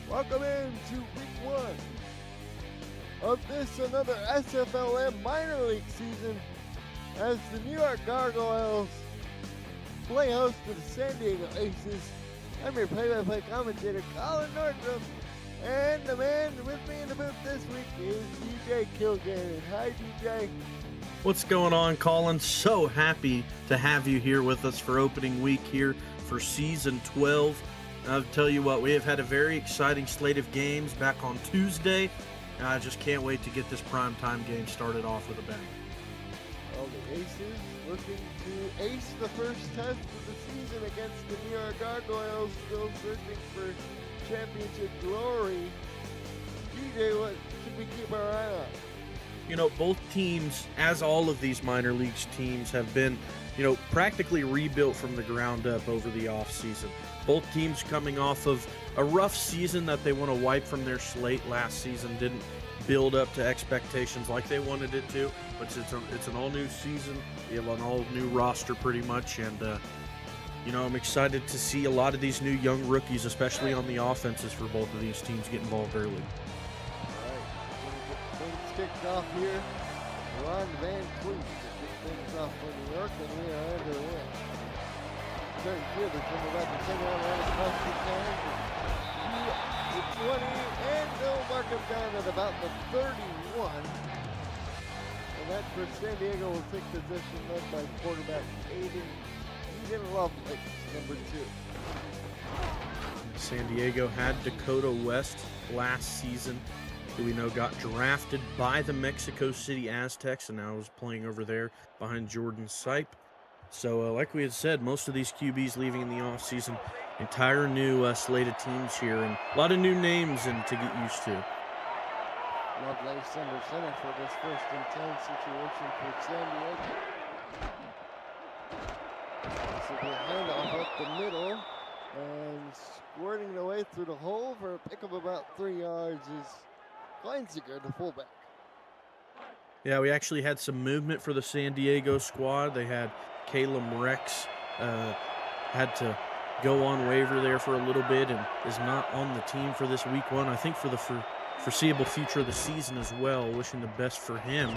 Welcome into week 1 of this another SFLm minor league season as the New York Gargoyles play host to the San Diego Aces. I'm your play-by-play commentator, Colin Nordrum, and the man with me in the booth this week is DJ Kilgannon. Hi, DJ. What's going on, Colin? So happy to have you here with us for opening week here for season 12. I'll tell you what, we have had a very exciting slate of games back on Tuesday. I just can't wait to get this primetime game started off with a bang. Well, the Aces looking to ace the first test of the season against the New York Gargoyles, still searching for championship glory. DJ, what should we keep our eye on? You know, both teams, as all of these minor leagues teams, have been, practically rebuilt from the ground up over the offseason. Both teams coming off of a rough season that they want to wipe from their slate last season. Didn't build up to expectations like they wanted it to, but it's an all-new season. You have an all-new roster pretty much, and, I'm excited to see a lot of these new young rookies, especially on the offenses for both of these teams, get involved early. All right, things kicked off here. Ron Van Cleef to kick things off for New York, and we are underway. Third fielder coming back and sending out right across the 10. The 20, and they'll mark him down at about the 31. And that's where San Diego will take position, led by quarterback Aiden Lovelace, number 2. San Diego had Dakota West last season, who we know got drafted by the Mexico City Aztecs and now is playing over there behind Jordan Sipe. So like we had said, most of these QBs leaving in the offseason, entire new slate of teams here, and a lot of new names to get used to. Lovelace under center for this 1st and 10 situation for San Diego. This will be a handoff up the middle, and squirting the way through the hole for a pick of about 3 yards is Kleinziger, the fullback. Yeah, we actually had some movement for the San Diego squad. They had Caleb Rex had to go on waiver there for a little bit and is not on the team for this week 1. I think for the foreseeable future of the season as well. Wishing the best for him.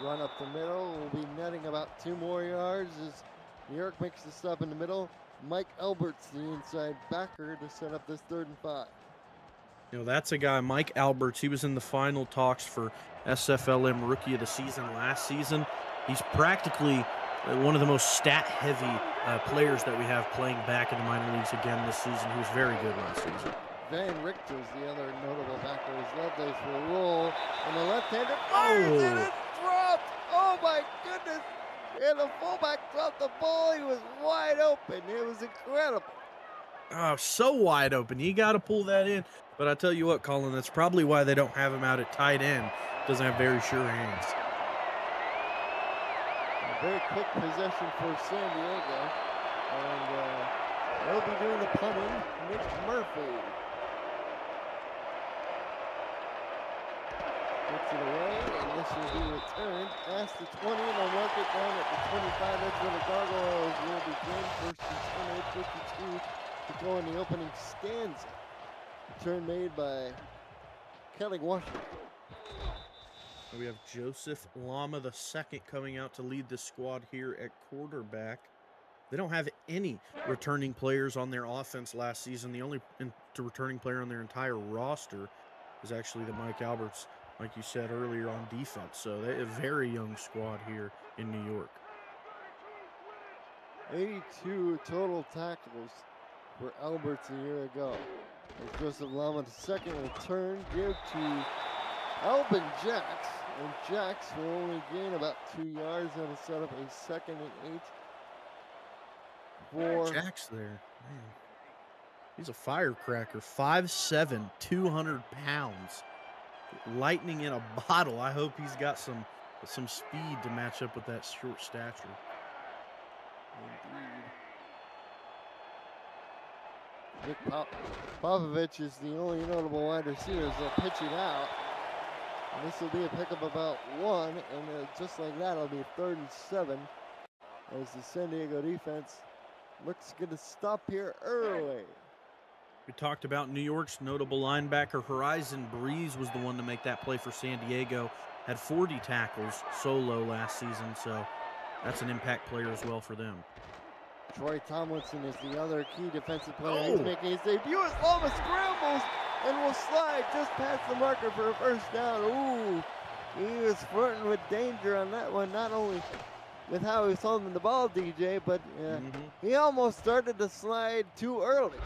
Run up the middle will be netting about 2 more yards as New York makes the stop in the middle. Mike Alberts, the inside backer, to set up this 3rd and 5. That's a guy, Mike Alberts. He was in the final talks for SFLm Rookie of the Season last season. He's practically one of the most stat-heavy players that we have playing back in the minor leagues again this season. He was very good last season. Van Richter's the other notable backer. His Lovelace will roll, and the left-hander fires, and it's dropped! Oh my goodness! And the fullback dropped the ball. He was wide open. It was incredible. Oh, so wide open. You got to pull that in. But I tell you what, Colin, that's probably why they don't have him out at tight end. Doesn't have very sure hands. A very quick possession for San Diego. And they'll be doing the punting. Nick Murphy gets it away, and this will be returned past the 20, and they'll mark it down at the 25. That's where the Gargoyles will begin. 1st and 10, 8:52 to go in the opening stanza. Return made by Kelly Washington. We have Joseph Lama II coming out to lead the squad here at quarterback. They don't have any returning players on their offense last season. The only returning player on their entire roster is actually the Mike Alberts, like you said earlier, on defense. So they have a very young squad here in New York. 82 total tackles for Alberts a year ago. As Joseph Lama II will turn, give to Alvin Jacks, and Jacks will only gain about 2 yards. That'll set up a 2nd and 8 for Jacks there, man. He's a firecracker. 5'7", 200 pounds. Lightning in a bottle. I hope he's got some speed to match up with that short stature. Indeed. Nick Popovich is the only notable wide receiver as they'll pitch it out. And this will be a pickup about 1, and just like that, it'll be 3rd and 7 as the San Diego defense looks good to stop here early. We talked about New York's notable linebacker Horizon Breeze was the one to make that play for San Diego. Had 40 tackles solo last season, so that's an impact player as well for them. Troy Tomlinson is the other key defensive player. Oh. He's making his debut as Lama scrambles and will slide just past the marker for a first down. Ooh, he was flirting with danger on that one, not only with how he was holding the ball, DJ, but he almost started to slide too early.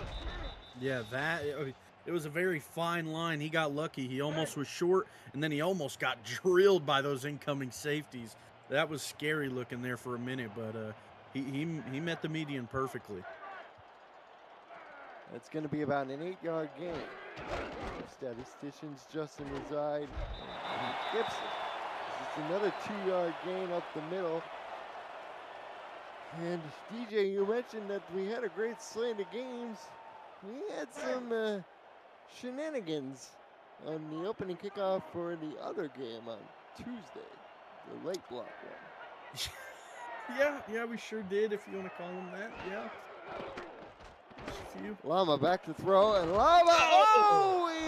Yeah, it was a very fine line. He got lucky. He almost was short, and then he almost got drilled by those incoming safeties. That was scary looking there for a minute, but he met the median perfectly. It's going to be about an 8-yard gain. Statisticians Justin Reside and Gibson. It's another 2-yard gain up the middle. And DJ, you mentioned that we had a great slate of games. We had some shenanigans on the opening kickoff for the other game on Tuesday, the late block one. Yeah, we sure did, if you want to call them that. Yeah. Lama back to throw, and Lama,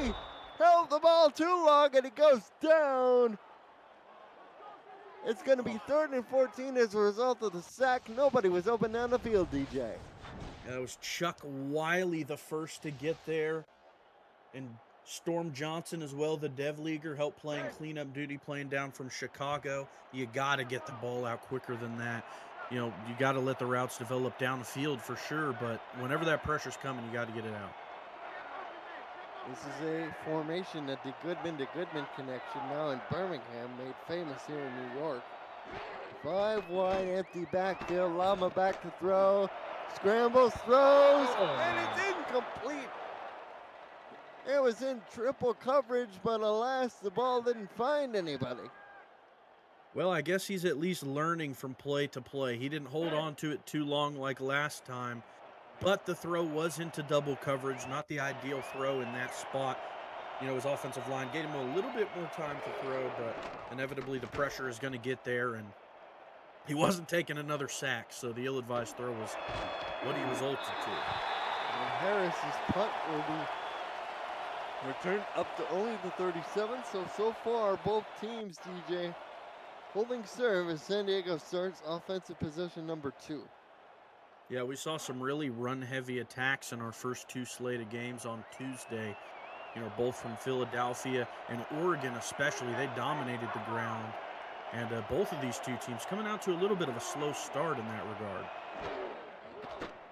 he held the ball too long, and it goes down. It's going to be 3rd and 14 as a result of the sack. Nobody was open down the field, DJ. That was Chuck Wiley the first to get there, and Storm Johnson as well, the Dev Leaguer, helped playing cleanup duty, playing down from Chicago. You got to get the ball out quicker than that. You got to let the routes develop down the field for sure, but whenever that pressure's coming, you got to get it out. This is a formation that the Goodman to Goodman connection now in Birmingham made famous here in New York. 5 wide, empty backfield. Lama back to throw. Scrambles, throws, and it's incomplete. It was in triple coverage, but alas, the ball didn't find anybody. Well, I guess he's at least learning from play to play. He didn't hold on to it too long like last time, but the throw was into double coverage, not the ideal throw in that spot. His offensive line gave him a little bit more time to throw, but inevitably the pressure is going to get there, and he wasn't taking another sack, so the ill-advised throw was what he resulted to. And Harris's punt will be returned up to only the 37, so far both teams, DJ, holding serve as San Diego starts offensive possession number 2. Yeah, we saw some really run-heavy attacks in our first 2 slate of games on Tuesday. Both from Philadelphia and Oregon especially. They dominated the ground. And both of these two teams coming out to a little bit of a slow start in that regard.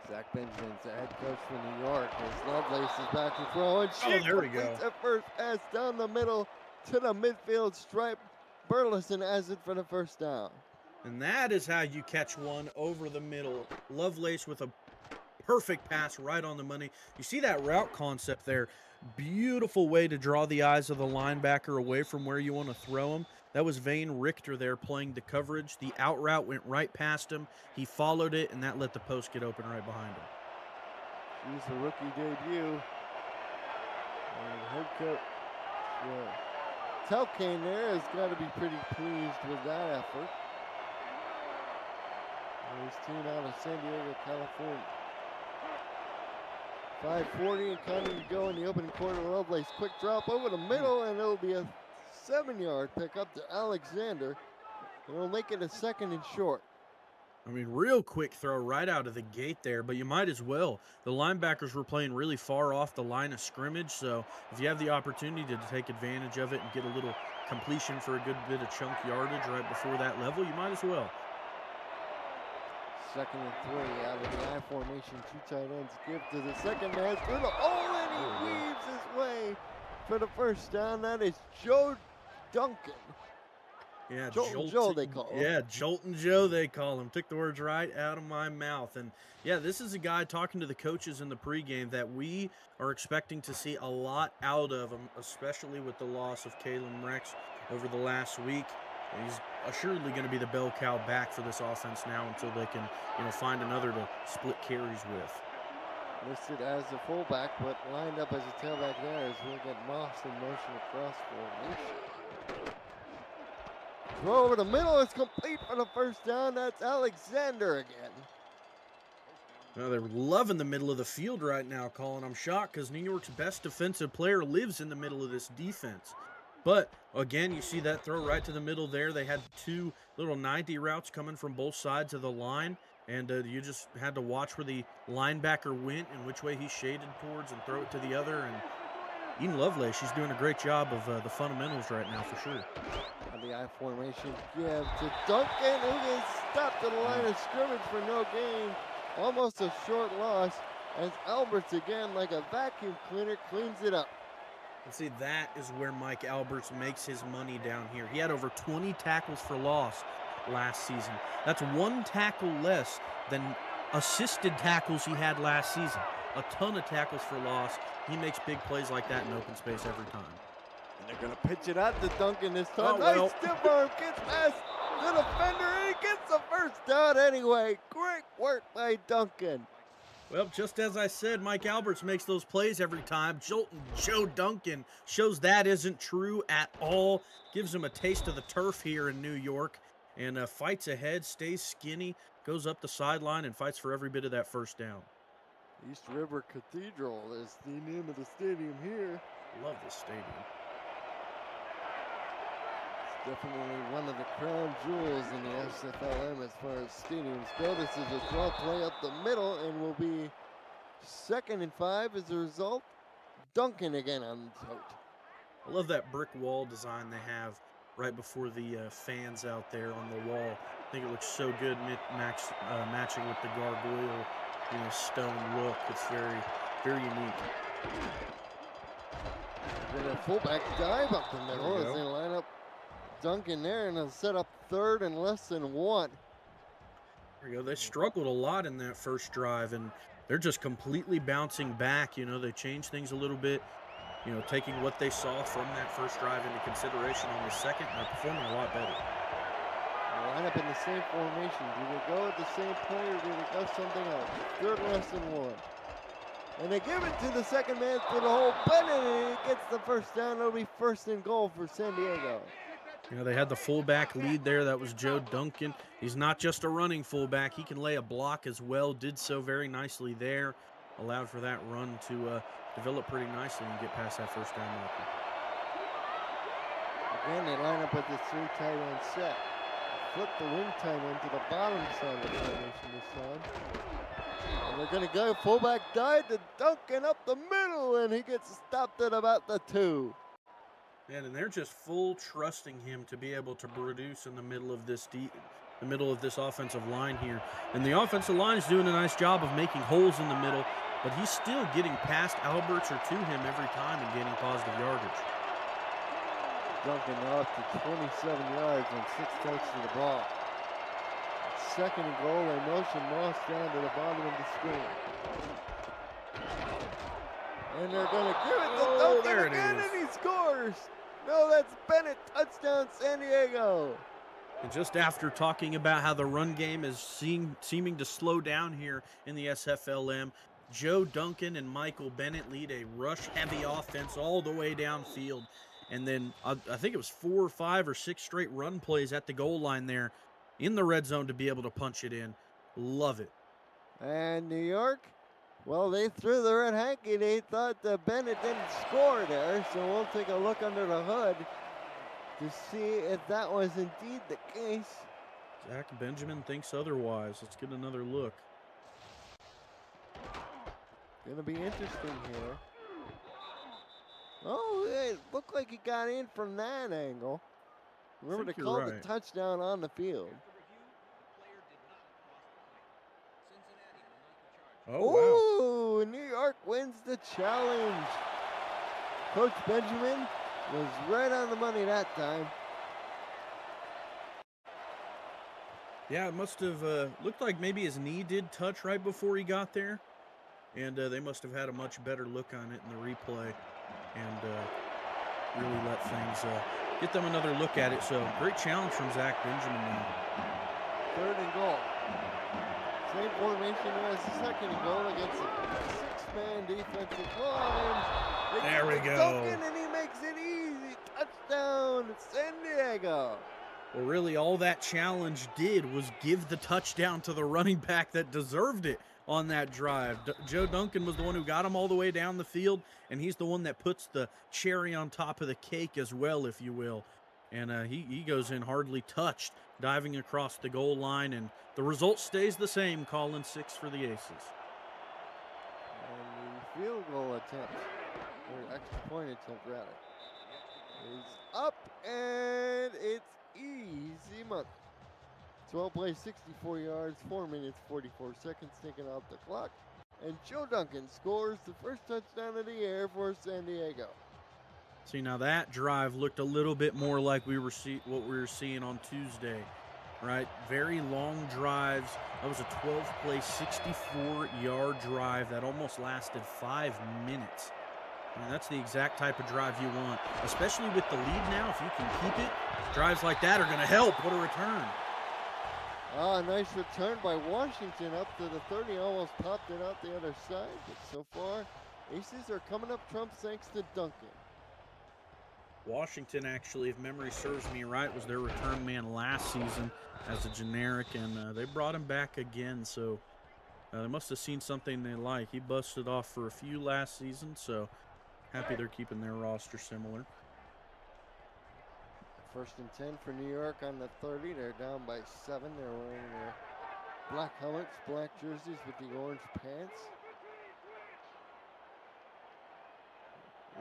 Zach Benjamin's the head coach for New York. As Lovelace is back to throw, and she there we go. completes a first pass down the middle to the midfield stripe. Burleson has it for the first down. And that is how you catch one over the middle. Lovelace with a perfect pass right on the money. You see that route concept there. Beautiful way to draw the eyes of the linebacker away from where you want to throw him. That was Vane Richter there playing the coverage. The out route went right past him. He followed it, and that let the post get open right behind him. She's a rookie debut. And head coach Telkane there has got to be pretty pleased with that effort. His team out of San Diego, California. 5:40 and counting to go in the opening quarter. Lovelace quick drop over the middle, and it'll be a 7-yard pickup to Alexander. And we'll make it a 2nd and short. I mean, real quick throw right out of the gate there, but you might as well. The linebackers were playing really far off the line of scrimmage, so if you have the opportunity to take advantage of it and get a little completion for a good bit of chunk yardage right before that level, you might as well. 2nd and 3 out of the I formation. 2 tight ends give to the second man through the hole, and he weaves his way for the first down. That is Joe Duncan. Yeah, Joltin' Joe they call him. Yeah, Joltin' Joe they call him. Took the words right out of my mouth. And yeah, this is a guy talking to the coaches in the pregame that we are expecting to see a lot out of him, especially with the loss of Kalen Rex over the last week. He's assuredly going to be the bell cow back for this offense now until they can, find another to split carries with. Listed as a fullback, but lined up as a tailback there as we'll get Moss in motion across formation. Throw over the middle is complete for the first down. That's Alexander again. Now they're loving the middle of the field right now, Colin. I'm shocked because New York's best defensive player lives in the middle of this defense. But, again, you see that throw right to the middle there. They had two little 90 routes coming from both sides of the line, and you just had to watch where the linebacker went and which way he shaded towards and throw it to the other. And Eden Lovelace, she's doing a great job of the fundamentals right now for sure. On the I formation, give to Duncan, who gets stopped at the line of scrimmage for no gain. Almost a short loss as Alberts again, like a vacuum cleaner, cleans it up. And see, that is where Mike Alberts makes his money down here. He had over 20 tackles for loss last season. That's one tackle less than assisted tackles he had last season. A ton of tackles for loss. He makes big plays like that in open space every time. And they're going to pitch it out to Duncan this time. Oh, well. Nice stiff arm, gets past the defender, and he gets the first down anyway. Great work by Duncan. Well, just as I said, Mike Alberts makes those plays every time. Joe Duncan shows that isn't true at all. Gives him a taste of the turf here in New York. And fights ahead, stays skinny, goes up the sideline, and fights for every bit of that first down. East River Cathedral is the name of the stadium here. Love this stadium. Definitely one of the crown jewels in the SFLm as far as stadiums go. This is a draw play up the middle and will be 2nd and 5 as a result. Duncan again on the tote. I love that brick wall design they have right before the fans out there on the wall. I think it looks so good matching with the gargoyle stone look. It's very, very unique. With a fullback dive up the middle as they line up Duncan there, and they'll set up 3rd and less than 1. There you go. They struggled a lot in that first drive, and they're just completely bouncing back. They changed things a little bit, taking what they saw from that first drive into consideration on the second, and they're performing a lot better. They line up in the same formation. Do they go with the same play, or do they go something else? 3rd and less than 1. And they give it to the second man to the hole. Bennett, and he gets the first down. It'll be 1st and goal for San Diego. They had the fullback lead there. That was Joe Duncan. He's not just a running fullback. He can lay a block as well. Did so very nicely there. Allowed for that run to develop pretty nicely and get past that first down marker. Again, they line up with the 3 tight end set. Flip the wing tight end to the bottom side of the formation this time. And they're going to go fullback dive to Duncan up the middle, and he gets stopped at about the 2. And they're just full trusting him to be able to produce in the middle of this offensive line here. And the offensive line is doing a nice job of making holes in the middle, but he's still getting past Alberts or to him every time and gaining positive yardage. Duncan now up to 27 yards and 6 touches to the ball. 2nd and goal, they motion Moss down to the bottom of the screen. And they're going to give it to Duncan again, and he scores. No, that's Bennett. Touchdown, San Diego. And just after talking about how the run game is seeming to slow down here in the SFLm, Joe Duncan and Michael Bennett lead a rush-heavy offense all the way downfield. And then I think it was 4 or 5 or 6 straight run plays at the goal line there in the red zone to be able to punch it in. Love it. And New York, well, they threw the red hanky. They thought that Bennett didn't score there, so we'll take a look under the hood to see if that was indeed the case. Zach Benjamin thinks otherwise. Let's get another look. Gonna be interesting here. Oh, it looked like he got in from that angle. Remember to call the touchdown on the field. Oh, wow. New York wins the challenge. Coach Benjamin was right on the money that time. Yeah, it must have looked like maybe his knee did touch right before he got there. And they must have had a much better look on it in the replay and really let things get them another look at it. So great challenge from Zach Benjamin now. 3rd and goal. Same formation as the 2nd and goal against a 6-man defensive line. There we go. Duncan, and he makes it easy. Touchdown, San Diego. Well, really all that challenge did was give the touchdown to the running back that deserved it. on that drive. Joe Duncan was the one who got him all the way down the field, and he's the one that puts the cherry on top of the cake as well, if you will. And he goes in hardly touched, diving across the goal line, and the result stays the same, calling 6 for the Aces. And the field goal attempt, or extra point attempt rather, is up, and it's easy money. 12 plays, 64 yards, 4 minutes, 44 seconds taken off the clock. And Joe Duncan scores the first touchdown of the year for San Diego. See, now that drive looked a little bit more like what we were seeing on Tuesday, right? Very long drives. That was a 12-play, 64-yard drive that almost lasted 5 minutes. I mean, that's the exact type of drive you want, especially with the lead now. If you can keep it, drives like that are going to help. What a return. Ah, nice return by Washington up to the 30. Almost popped it out the other side. But so far, Aces are coming up trumps thanks to Duncan. Washington, actually, if memory serves me right, was their return man last season as a generic, and they brought him back again. So they must have seen something they like. He busted off for a few last season, so happy they're keeping their roster similar. 1st and 10 for New York on the 30. They're down by 7. They're wearing their black helmets, black jerseys with the orange pants.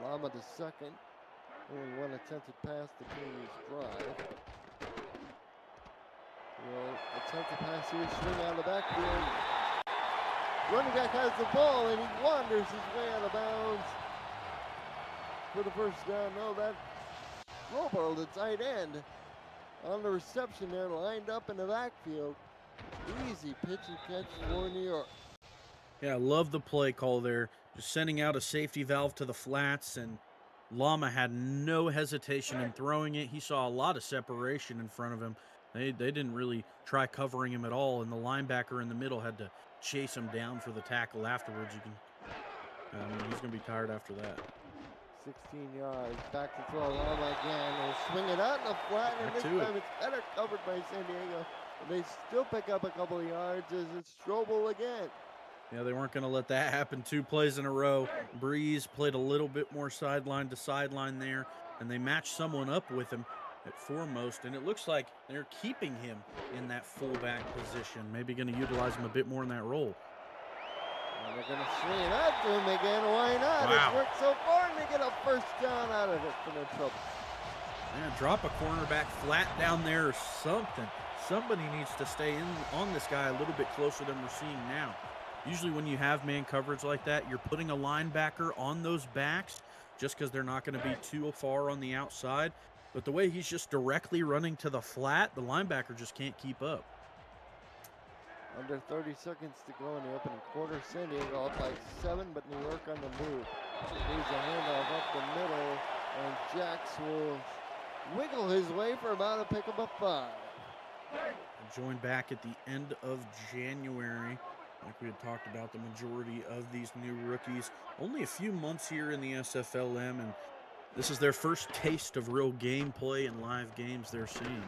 Lama the second. Only 1 attempted pass to previous drive. Will attempt to pass here, swing out of the backfield. Running back has the ball and he wanders his way out of bounds for the first down. No, that Robo, the tight end, on the reception there, lined up in the backfield. Easy pitch and catch for New York. Yeah, I love the play call there. Just sending out a safety valve to the flats, and Lama had no hesitation in throwing it. He saw a lot of separation in front of him. They didn't really try covering him at all, and the linebacker in the middle had to chase him down for the tackle afterwards. He's going to be tired after that. 16 yards, back to throw. Lama again. They'll swing it out in the flat, and this time it's better covered by San Diego. And they still pick up a couple of yards as it's Strobel again. Yeah, they weren't going to let that happen 2 plays in a row. Breeze played a little bit more sideline to sideline there, and they matched someone up with him at foremost, and it looks like they're keeping him in that fullback position, maybe going to utilize him a bit more in that role. And they're going to swing it out to him again. Why not? Wow. It's worked so far, and they get a first down out of it for their trouble. Yeah, drop a cornerback flat down there or something. Somebody needs to stay in on this guy a little bit closer than we're seeing now. Usually when you have man coverage like that, you're putting a linebacker on those backs just because they're not going to be too far on the outside. But the way he's just directly running to the flat, the linebacker just can't keep up. Under 30 seconds to go in the opening quarter. San Diego up by 7, but New York on the move. Needs a handoff up the middle, and Jax will wiggle his way for about a pickup of 5. Joined back at the end of January. Like we had talked about, the majority of these new rookies. Only a few months here in the SFLm, and this is their first taste of real gameplay and live games they're seeing.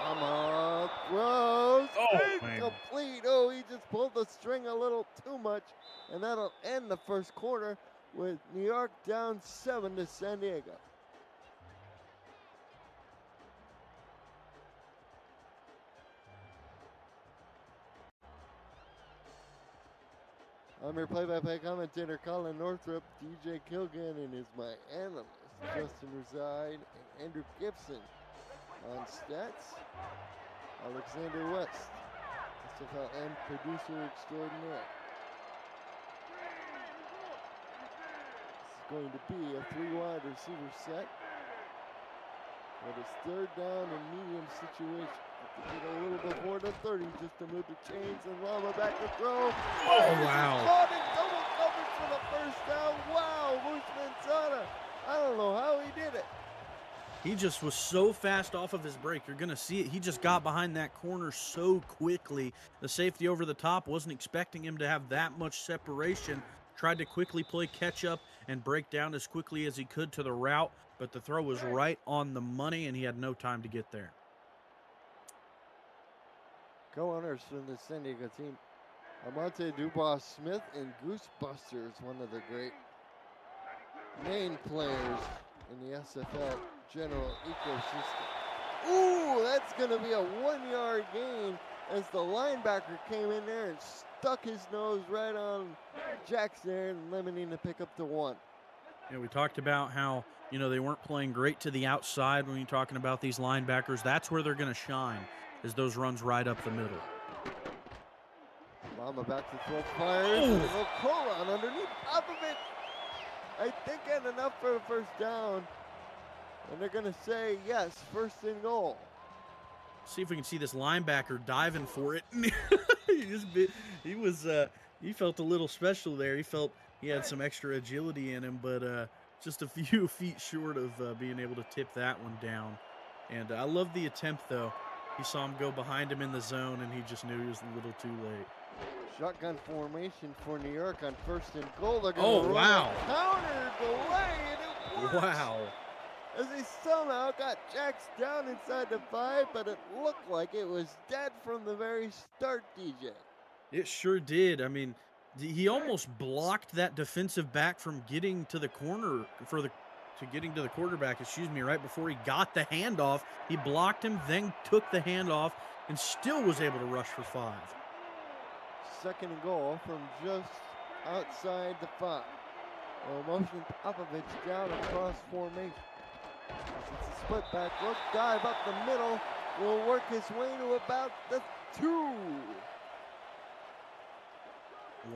Lama throws. Oh, incomplete. Oh, he just pulled the string a little too much, and that'll end the first quarter with New York down 7 to San Diego. I'm your play-by-play commentator, Colin Northrup. DJ Kilgannon is my analyst. Justin Reside and Andrew Gibson on stats. Alexander West, SFLm producer extraordinaire. It's going to be a 3-wide receiver set. But it's 3rd down and medium situation. Have to get a little bit more than 30 just to move the chains, and Lama back to throw. Oh, wow. Caught in double coverage for the first down. Wow, Luis Manzana. I don't know how he did it. He just was so fast off of his break. You're going to see it. He just got behind that corner so quickly. The safety over the top wasn't expecting him to have that much separation. Tried to quickly play catch up and break down as quickly as he could to the route, but the throw was right on the money, and he had no time to get there. Co-owners from the San Diego team Amante Dubois-Smith in Goosebusters, one of the great main players in the SFL general ecosystem. Ooh, that's going to be a 1-yard gain as the linebacker came in there and stuck his nose right on Jackson there and limiting the pickup to 1. You know, we talked about how, you know, they weren't playing great to the outside when you're talking about these linebackers. That's where they're going to shine, is those runs right up the middle. Mama back to throw, fires, and a little Koron underneath Popovich. I think had enough for a first down. And they're going to say, yes, 1st and goal. See if we can see this linebacker diving for it. He felt a little special there. He felt he had some extra agility in him, but just a few feet short of being able to tip that one down. And I love the attempt, though. He saw him go behind him in the zone, and he just knew he was a little too late. Shotgun formation for New York on 1st and goal. They're going to run a counter delay, and it works. Wow. As they somehow got Jax down inside the 5, but it looked like it was dead from the very start, DJ. It sure did. I mean, he almost blocked that defensive back from getting to the corner getting to the quarterback, right before he got the handoff. He blocked him, then took the handoff, and still was able to rush for 5. 2nd and goal from just outside the 5. Motion Popovich down across formation. It's a split back look, dive up the middle, will work his way to about the 2.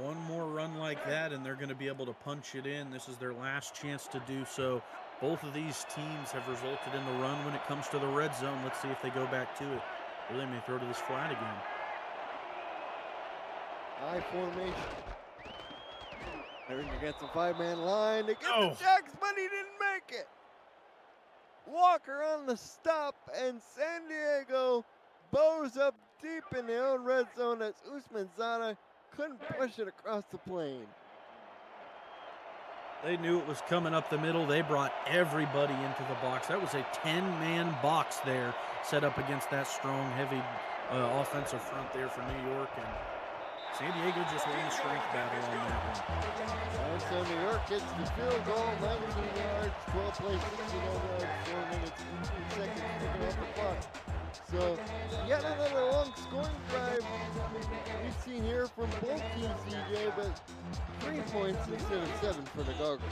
One more run like that, and they're going to be able to punch it in. This is their last chance to do so. Both of these teams have resulted in the run when it comes to the red zone. Let's see if they go back to it, or they may throw to this flat again. I formation. They're against the 5-man line to get the Jacks, but he didn't make it. Walker on the stop, and San Diego bows up deep in their own red zone as Usman Zana couldn't push it across the plane. They knew it was coming up the middle. They brought everybody into the box. That was a 10-man box there set up against that strong, heavy offensive front there for New York. And San Diego just won the strength battle on that one. And so New York gets the field goal, 19 yards, 12 plays, 69 yards, 4 minutes, 2 seconds, picking up the clock. So, yet another long scoring drive we've seen here from both teams, DJ, but 3 points instead of 7 for the Gargoyles.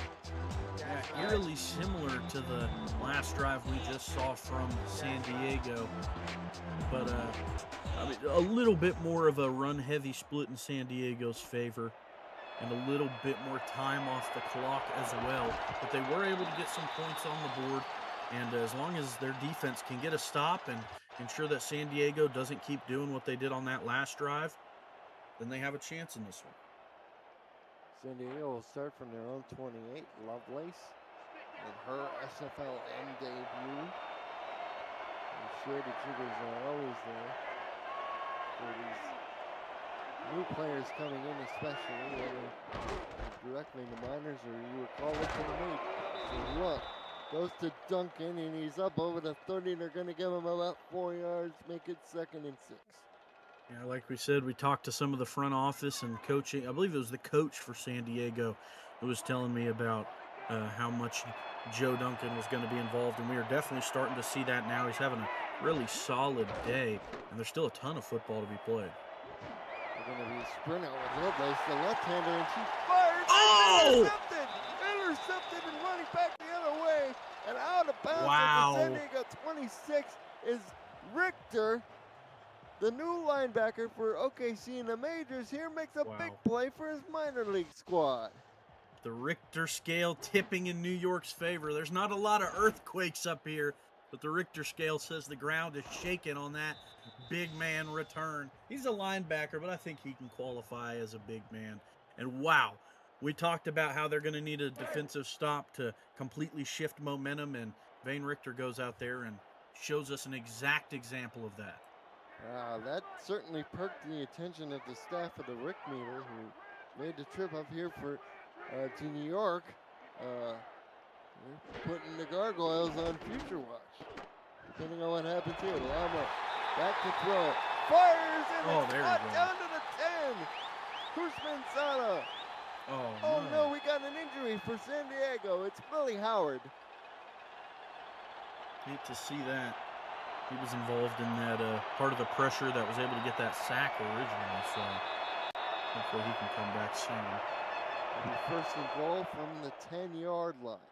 Yeah, eerily similar to the last drive we just saw from San Diego, but I mean, a little bit more of a run-heavy split in San Diego's favor, and a little bit more time off the clock as well. But they were able to get some points on the board, and as long as their defense can get a stop and ensure that San Diego doesn't keep doing what they did on that last drive, then they have a chance in this one. San Diego will start from their own 28. Lovelace in her SFLm debut. I'm sure the jiggers are always there for these new players coming in, especially whether directly in the minors or you recall it from the majors. So look, goes to Duncan and he's up over the 30. They're going to give him about 4 yards, make it 2nd and 6. Yeah, like we said, we talked to some of the front office and coaching. I believe it was the coach for San Diego who was telling me about how much Joe Duncan was going to be involved, and we are definitely starting to see that now. He's having a really solid day, and there's still a ton of football to be played. They're going to be sprinting with Lovelace, the left-hander, and she fires. Oh! Intercepted and running back the other way, and out of bounds Wow. at the San Diego 26 is Richter. The new linebacker for OKC in the majors here makes a big play for his minor league squad. The Richter scale tipping in New York's favor. There's not a lot of earthquakes up here, but the Richter scale says the ground is shaking on that big man return. He's a linebacker, but I think he can qualify as a big man. And wow, we talked about how they're going to need a defensive stop to completely shift momentum, and Vane Richter goes out there and shows us an exact example of that. That certainly perked the attention of the staff of the Rick Meter, who made the trip up here to New York. They're putting the Gargoyles on future watch, depending on what happens here. Lama back to throw, fires, and it's caught down to the 10. Husmanzada. Oh no, we got an injury for San Diego. It's Billy Howard. Hate to see that. He was involved in that part of the pressure that was able to get that sack originally, so hopefully he can come back soon. It'll be first and goal from the 10-yard line.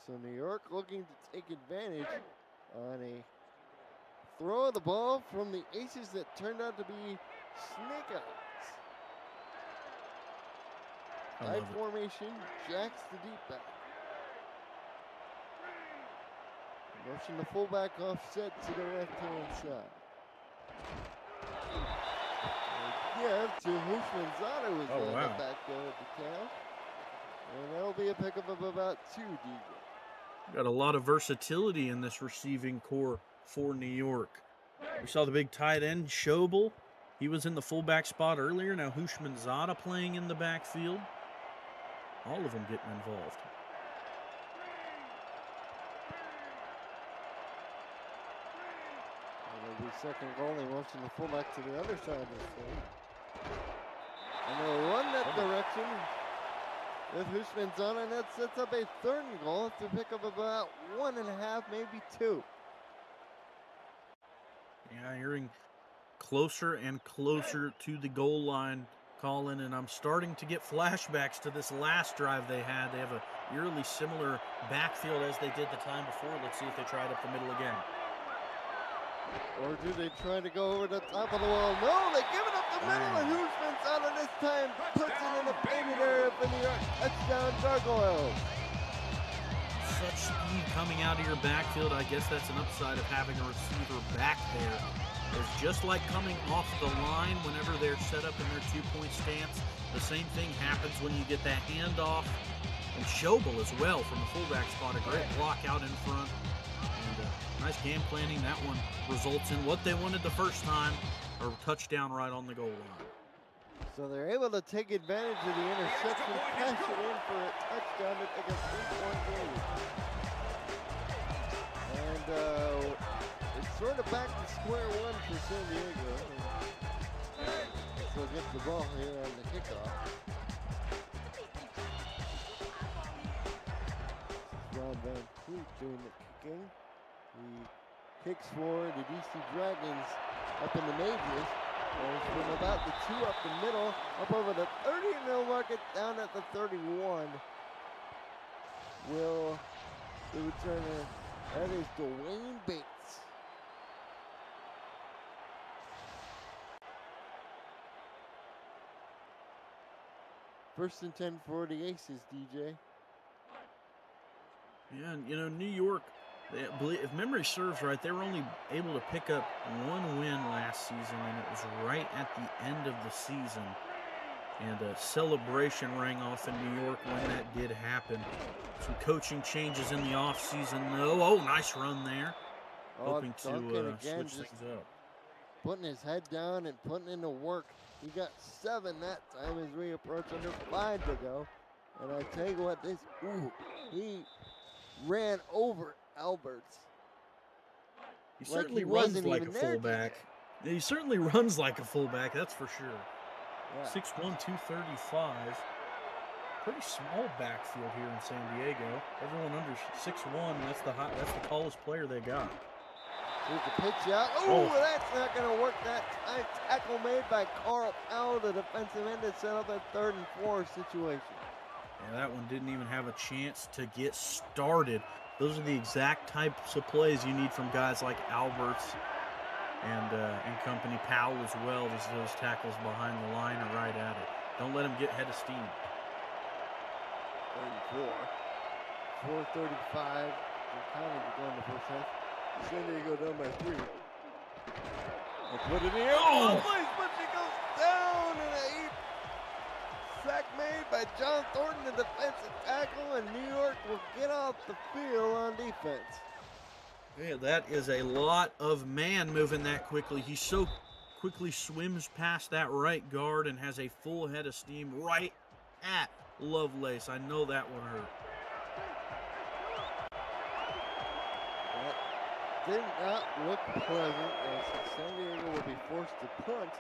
So New York looking to take advantage on a throw of the ball from the Aces that turned out to be snake eyes. High formation, jacks the deep back. Motion the fullback offset to the left-hand side. Give to Husmanzada, who's on the back there at the count. And that'll be a pickup of about 2, DJ. Got a lot of versatility in this receiving core for New York. We saw the big tight end, Schobel. He was in the fullback spot earlier. Now Husmanzada playing in the backfield. All of them getting involved. It'll be second goal. They motion the fullback to the other side of the field. And they'll run that direction with Husmanzada, and that sets up a third and goal to pick up about 1.5, maybe 2. Yeah, hearing closer and closer to the goal line, Colin, and I'm starting to get flashbacks to this last drive they had. They have a eerily similar backfield as they did the time before. Let's see if they try it up the middle again. Or do they try to go over the top of the wall? No, they give it up the middle, and Husmanzada this time puts it in the painted area for New York. Touchdown, Gargoyles. Such speed coming out of your backfield. I guess that's an upside of having a receiver back there. It's just like coming off the line whenever they're set up in their two-point stance. The same thing happens when you get that handoff. And Schobel as well from the fullback spot. A great block out in front. And nice game planning. That one results in what they wanted the first time, a touchdown right on the goal line. So they're able to take advantage of the interception, pass it in for a touchdown to take a 3-point lead. And it's sort of back to square one for San Diego. So get the ball here on the kickoff. Ron Van Fleet doing the kicking. He kicks for the DC Dragons up in the majors. And from about the 2 up the middle, up over the 30 and they'll mark it down at the 31. Will the returner, that is Dwayne Bates. First and 10 for the Aces, DJ. Yeah, and you know, New York, if memory serves right, they were only able to pick up 1 win last season, and it was right at the end of the season. And a celebration rang off in New York when that did happen. Some coaching changes in the offseason, though. Oh, nice run there. Hoping to switch things up. Putting his head down and putting in the work. He got 7 that time as we approach under 5 to go. And I tell you what, he ran over Alberts. He certainly runs like a fullback. He certainly runs like a fullback, that's for sure. Yeah. 6'1", 235. Pretty small backfield here in San Diego. Everyone under 6'1", that's the tallest player they got. Here's the pitch out. Oh, that's not going to work that time. Tackle made by Carl Powell, the defensive end, to set up a 3rd and 4 situation. Yeah, that one didn't even have a chance to get started. Those are the exact types of plays you need from guys like Alberts and company. Powell as well, as those tackles behind the line are right at it. Don't let him get head of steam. 34. 4:35. We're counting to go in the first half. San Diego down by 3. Let's put it in the air. Oh, but she goes down in a heap. Sack made by John Thornton, the defensive tackle, and New York will get off the field on defense. Yeah, that is a lot of man moving that quickly. He so quickly swims past that right guard and has a full head of steam right at Lovelace. I know that one hurt. That did not look pleasant as San Diego will be forced to punt.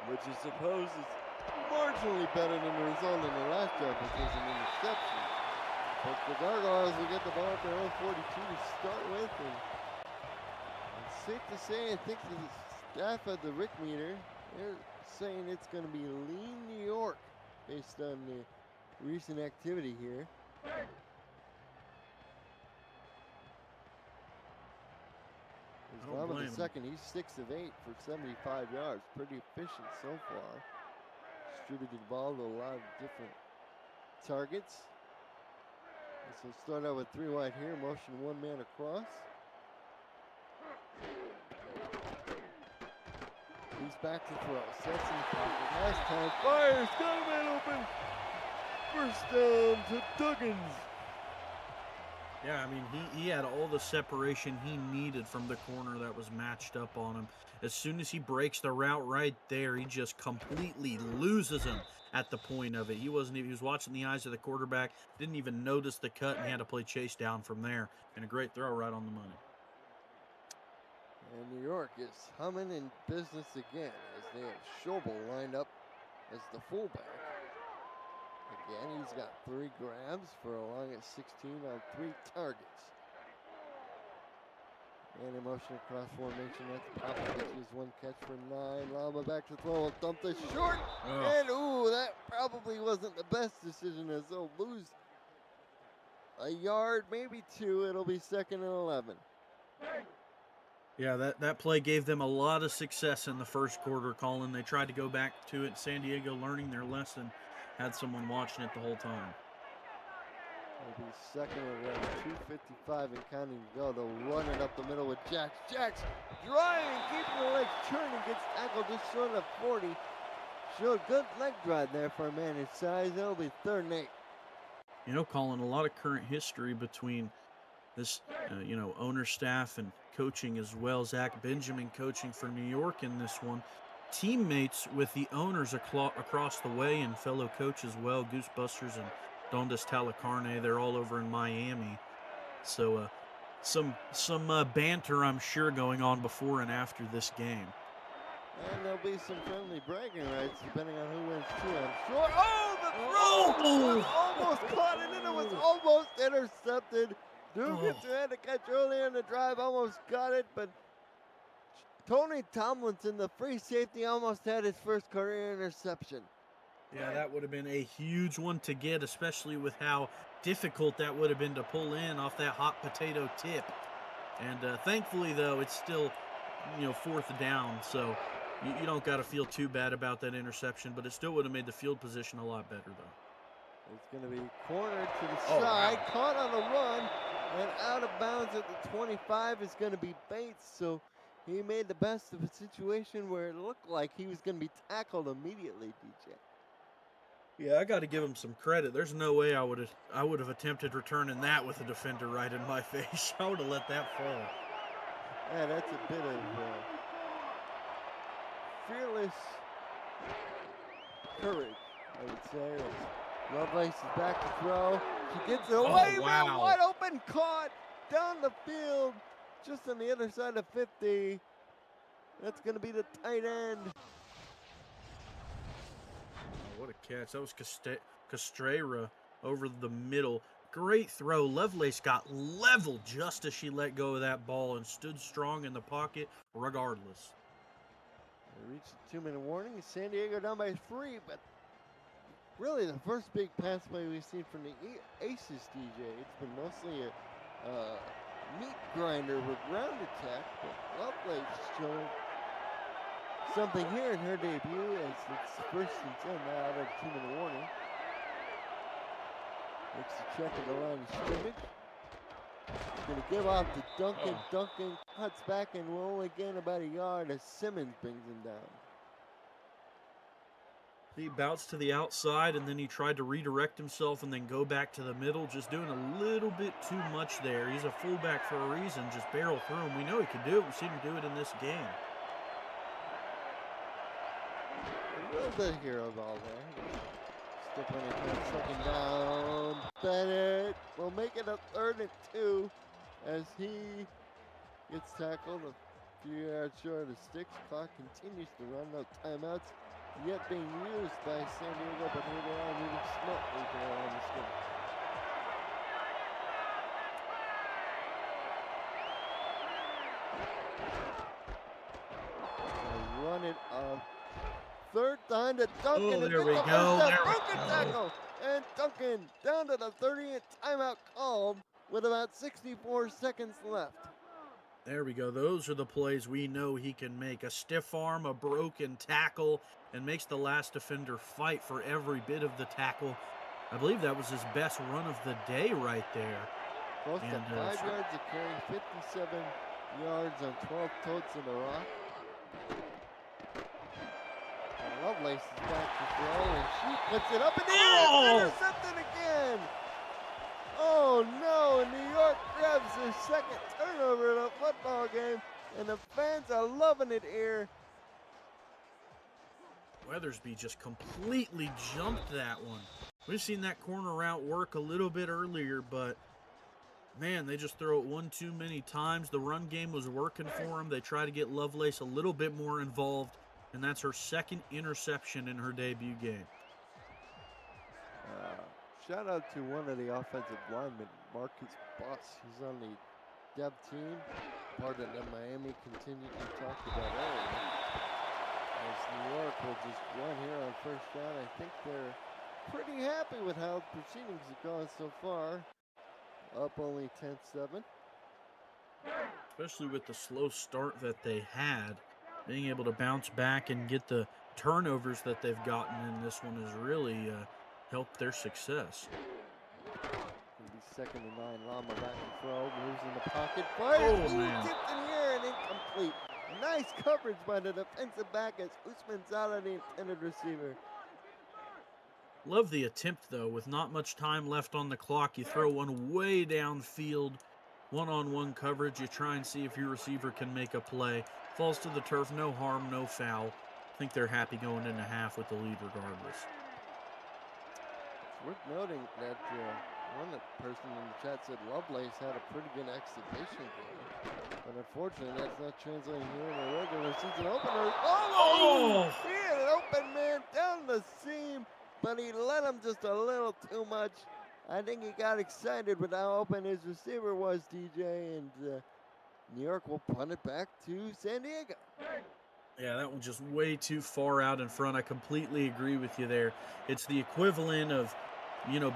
which I suppose is marginally better than the result in the last drive, which was an interception. But the Gargoyles will get the ball at their own 42 to start with, and it's safe to say, I think the staff at the Rick meter, they're saying it's going to be lean New York based on the recent activity here. Lama the second, he's 6 of 8 for 75 yards. Pretty efficient so far. Distributed the ball to a lot of different targets. So start out with 3 wide here, motion 1 man across. He's back to throw, sets in the pocket, last time, fires, got a man open. First down to Duggins. Yeah, I mean, he had all the separation he needed from the corner that was matched up on him. As soon as he breaks the route right there, he just completely loses him at the point of it. He was watching the eyes of the quarterback, didn't even notice the cut, and he had to play chase down from there. And a great throw right on the money. And New York is humming in business again as they have Schobel lined up as the fullback. Again, he's got 3 grabs for a long at 16 on 3 targets. And in motion across formation at the top of it is 1 catch for 9. Lama back to throw, will dump this short. And that probably wasn't the best decision as they'll lose a yard, maybe 2. It'll be 2nd and 11. Yeah, that play gave them a lot of success in the first quarter, Colin. They tried to go back to it. San Diego learning their lesson. Had someone watching it the whole time. It'll be 2nd and 11, 2:55 and counting to go. They'll run it up the middle with Jax. Jax driving, keeping the legs turning, gets tackled just short of 40. Showed good leg drive there for a man his size. That'll be 3rd and 8. You know, Colin, a lot of current history between this, owner staff and coaching as well. Zach Benjamin coaching for New York in this one. Teammates with the owners across the way and fellow coach as well, Goose Busters and Dondas Talacarne. They're all over in Miami. So some banter, I'm sure, going on before and after this game. And there'll be some friendly bragging rights depending on who wins 2. I'm sure. Oh, the throw was almost caught and then it was almost intercepted. Dugans, who had to catch earlier in the drive, almost got it, but Tony Tomlinson, the free safety, almost had his first career interception. Yeah, that would have been a huge one to get, especially with how difficult that would have been to pull in off that hot potato tip. And thankfully, though, it's still, 4th down, so you don't got to feel too bad about that interception, but it still would have made the field position a lot better, though. It's going to be cornered to the side, caught on the run, and out of bounds at the 25 is going to be Bates, so he made the best of a situation where it looked like he was going to be tackled immediately, DJ. Yeah, I got to give him some credit. There's no way I would have attempted returning that with a defender right in my face. I would have let that fall. Yeah, that's a bit of fearless courage, I would say. Lovelace is back to throw. She gets it away, man, wide open, caught down the field, just on the other side of 50. That's going to be the tight end. Oh, what a catch. That was Castrera over the middle. Great throw. Lovelace got leveled just as she let go of that ball and stood strong in the pocket regardless. They reached the 2-minute warning. San Diego down by 3, but really the first big pass play we've seen from the Aces, DJ. It's been mostly a meat grinder with ground attack, but Lovelace showing something here in her debut as it's 1st and 10 now out of 2-minute warning. Makes the check of the line of scrimmage. Going to give off to Duncan. Duncan cuts back and will only gain about a yard as Simmons brings him down. He bounced to the outside and then he tried to redirect himself and then go back to the middle, just doing a little bit too much there. He's a fullback for a reason, just barrel through him. We know he can do it. We've seen him do it in this game. A little bit of hero ball there. Stick on it, 2nd down. Bennett will make it a 3rd and 2 as he gets tackled a few yards short of the sticks. Clock continues to run, no timeouts. yet being used by San Diego, but here they are moving smartly there on the skin. Run it up. Third time to Duncan. Oh, and there we gets the go. first There down. we Broken go. tackle. And Duncan down to the 30 and timeout called with about 64 seconds left. There we go. Those are the plays we know he can make. A stiff arm, a broken tackle, and makes the last defender fight for every bit of the tackle. I believe that was his best run of the day right there. Close to 5 yards of carry, 57 yards on 12 totes in the rock. And Lovelace is back to throw, and she puts it up in the air. Intercepted again. Oh no, New York grabs their second turnover in a football game, and the fans are loving it here. Weathersby just completely jumped that one. We've seen that corner route work a little bit earlier, but man, they just throw it one too many times. The run game was working for them. They try to get Lovelace a little bit more involved, and that's her second interception in her debut game. Shout out to one of the offensive linemen, Marcus Buss. He's on the dev team, part of the Miami contingent we talked about earlier. As New York will just run here on first down, I think they're pretty happy with how the proceedings have gone so far. Up only 10-7. Especially with the slow start that they had, being able to bounce back and get the turnovers that they've gotten in this one has really helped their success. It'll be 2nd and 9. Lama back and throw, moves in the pocket, fires, man. Tipped in the air and incomplete. Nice coverage by the defensive back as Usman Zala, the intended receiver. Love the attempt, though. With not much time left on the clock, you throw one way downfield, one-on-one coverage. You try and see if your receiver can make a play. Falls to the turf, no harm, no foul. I think they're happy going into half with the lead regardless. It's worth noting that one person in the chat said Lovelace had a pretty good exhibition game. But unfortunately, that's not translating here in the regular season opener. Oh! He had an open man down the seam, but he let him just a little too much. I think he got excited with how open his receiver was, DJ, and New York will punt it back to San Diego. Yeah, that one just way too far out in front. I completely agree with you there. It's the equivalent of,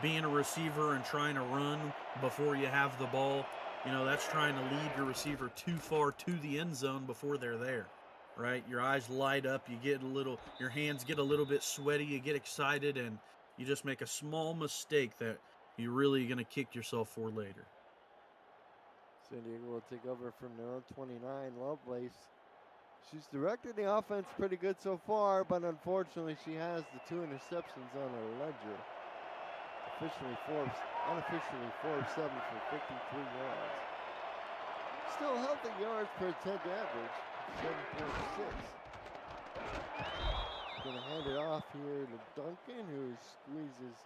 being a receiver and trying to run before you have the ball. That's trying to lead your receiver too far to the end zone before they're there, right? Your eyes light up, your hands get a little bit sweaty, you get excited, and you just make a small mistake that you're really going to kick yourself for later. San Diego will take over from their own 29, Lovelace. She's directed the offense pretty good so far, but unfortunately she has the 2 interceptions on her ledger. Unofficially 4 of 7 for 53 yards. Still healthy yards per attempt average, 7.6. Gonna hand it off here to Duncan, who squeezes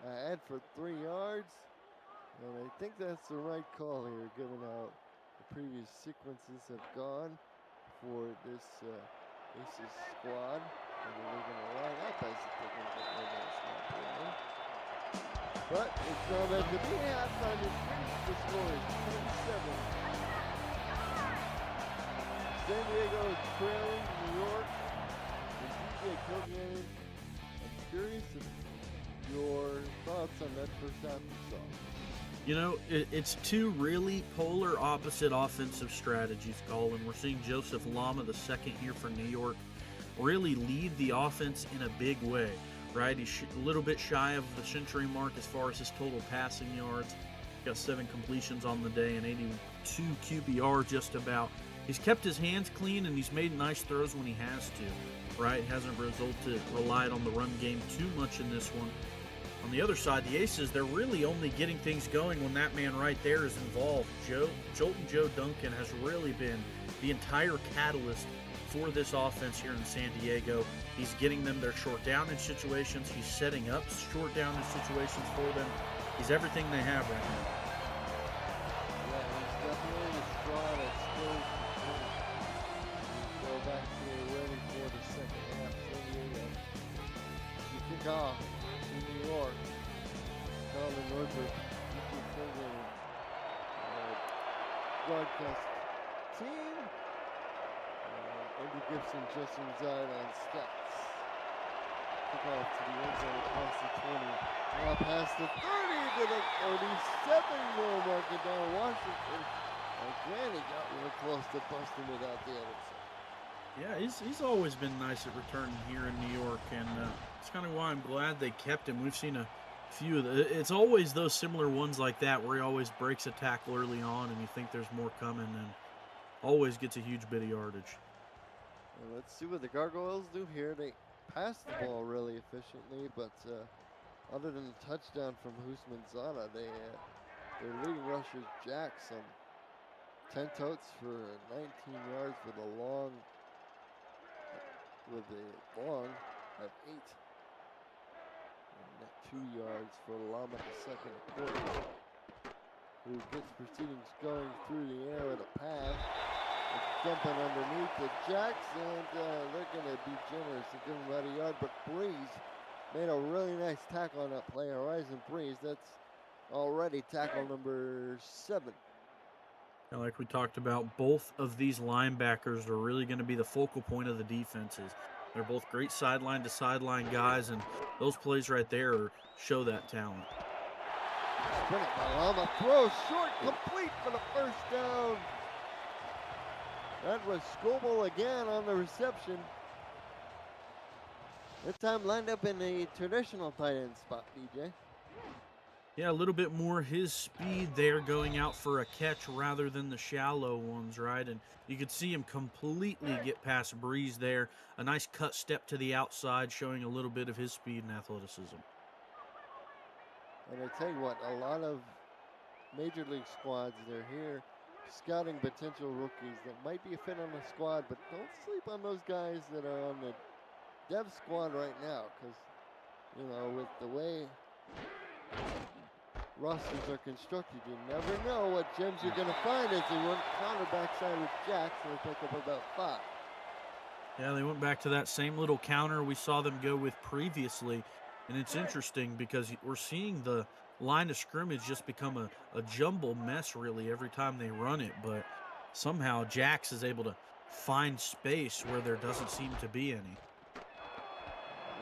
ahead for 3 yards. And I think that's the right call here, given how the previous sequences have gone for this Aces squad. And they're going to line up as if they're going to get rid of this snap. But it's not meant to be. Halftime is finished. The score is 10-7. San Diego is trailing New York. And DJ Kogan, I'm curious if your thoughts on that first half you saw. It's two really polar opposite offensive strategies, Colin. We're seeing Joseph Lama, the second here for New York, really lead the offense in a big way, right? He's a little bit shy of the century mark as far as his total passing yards. Got 7 completions on the day and 82 QBR just about. He's kept his hands clean and he's made nice throws when he has to, right? Hasn't relied on the run game too much in this one. On the other side, the Aces, they're really only getting things going when that man right there is involved. Jolton Joe Duncan has really been the entire catalyst for this offense here in San Diego. He's getting them their short down in situations. He's setting up short down in situations for them. He's everything they have right now. Yeah, he's definitely the straw that stirs the drink. Go back to ready for the second half. San Diego kickoff in New York. Colin Northrup, broadcast team. Andrew Gibson, Justin Zard on stats. Kickoff to the end zone across the 20. Now past the 30 to the 37 mark it down Washington. And Granny got real close to busting it out the other side. Yeah, he's always been nice at returning here in New York, and it's kind of why I'm glad they kept him. We've seen a few of it's always those similar ones like that where he always breaks a tackle early on, and you think there's more coming, and always gets a huge bit of yardage. And let's see what the Gargoyles do here. They pass the ball really efficiently, but other than the touchdown from Husman Zada, their leading rusher Jackson, 10 totes for 19 yards with a long at 8. And 2 yards for Lama in the second quarter, who gets proceedings going through the air with a pass. It's jumping underneath the Jacks, and they're going to be generous and give him about a yard, but Breeze made a really nice tackle on that play. Horizon Breeze, that's already tackle number 7. And like we talked about, both of these linebackers are really going to be the focal point of the defenses. They're both great sideline to sideline guys, and those plays right there show that talent. Spin it by Lama, throw short, complete for the first down. That was Scoble again on the reception. This time lined up in the traditional tight end spot, DJ. Yeah, a little bit more his speed there, going out for a catch rather than the shallow ones, right? And you could see him completely get past Breeze there. A nice cut step to the outside, showing a little bit of his speed and athleticism. And I tell you what, a lot of major league squads, they're here scouting potential rookies that might be a fit on the squad, but don't sleep on those guys that are on the dev squad right now, because, you know, with the way rosters are constructed, you never know what gems you're going to find as they run counter backside with Jacks, and they pick up about 5. Yeah, they went back to that same little counter we saw them go with previously, and it's interesting because we're seeing the line of scrimmage just become a jumble mess really every time they run it, but somehow Jax is able to find space where there doesn't seem to be any.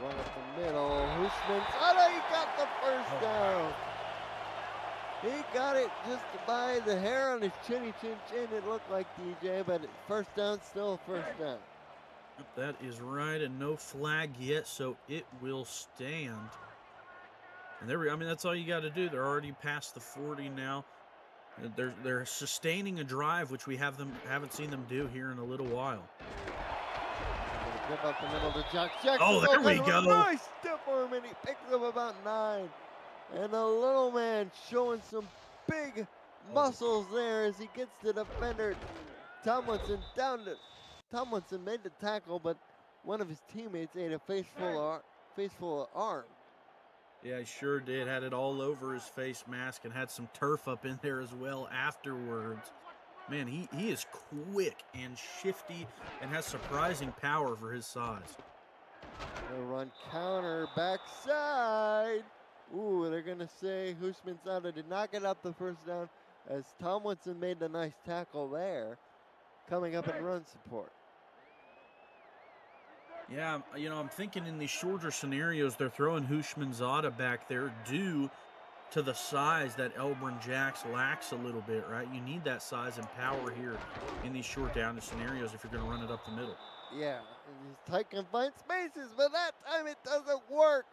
Run up the middle, Husman, he got the first down. He got it just by the hair on his chinny chin chin, it looked like, DJ, but first down, still first down. That is right, and no flag yet, so it will stand. And that's all you got to do. They're already past the 40 now. They're sustaining a drive, which we haven't seen them do here in a little while. Give up the middle to Jackson. Oh, there we go. Nice step for him, and he picks up about 9. And the little man showing some big muscles there as he gets the defender. Tomlinson Tomlinson made the tackle, but one of his teammates ate a face full of arm. Yeah, he sure did. Had it all over his face mask and had some turf up in there as well afterwards. Man, he is quick and shifty and has surprising power for his size. They run counter backside. Ooh, they're going to say Husman Zada did not get up the first down as Tomlinson made the nice tackle there, coming up in run support. Yeah, I'm thinking in these shorter scenarios, they're throwing Husman Zada back there due to the size that Elbron Jax lacks a little bit, right? You need that size and power here in these short down scenarios if you're going to run it up the middle. Yeah, in these tight confined spaces, but that time it doesn't work.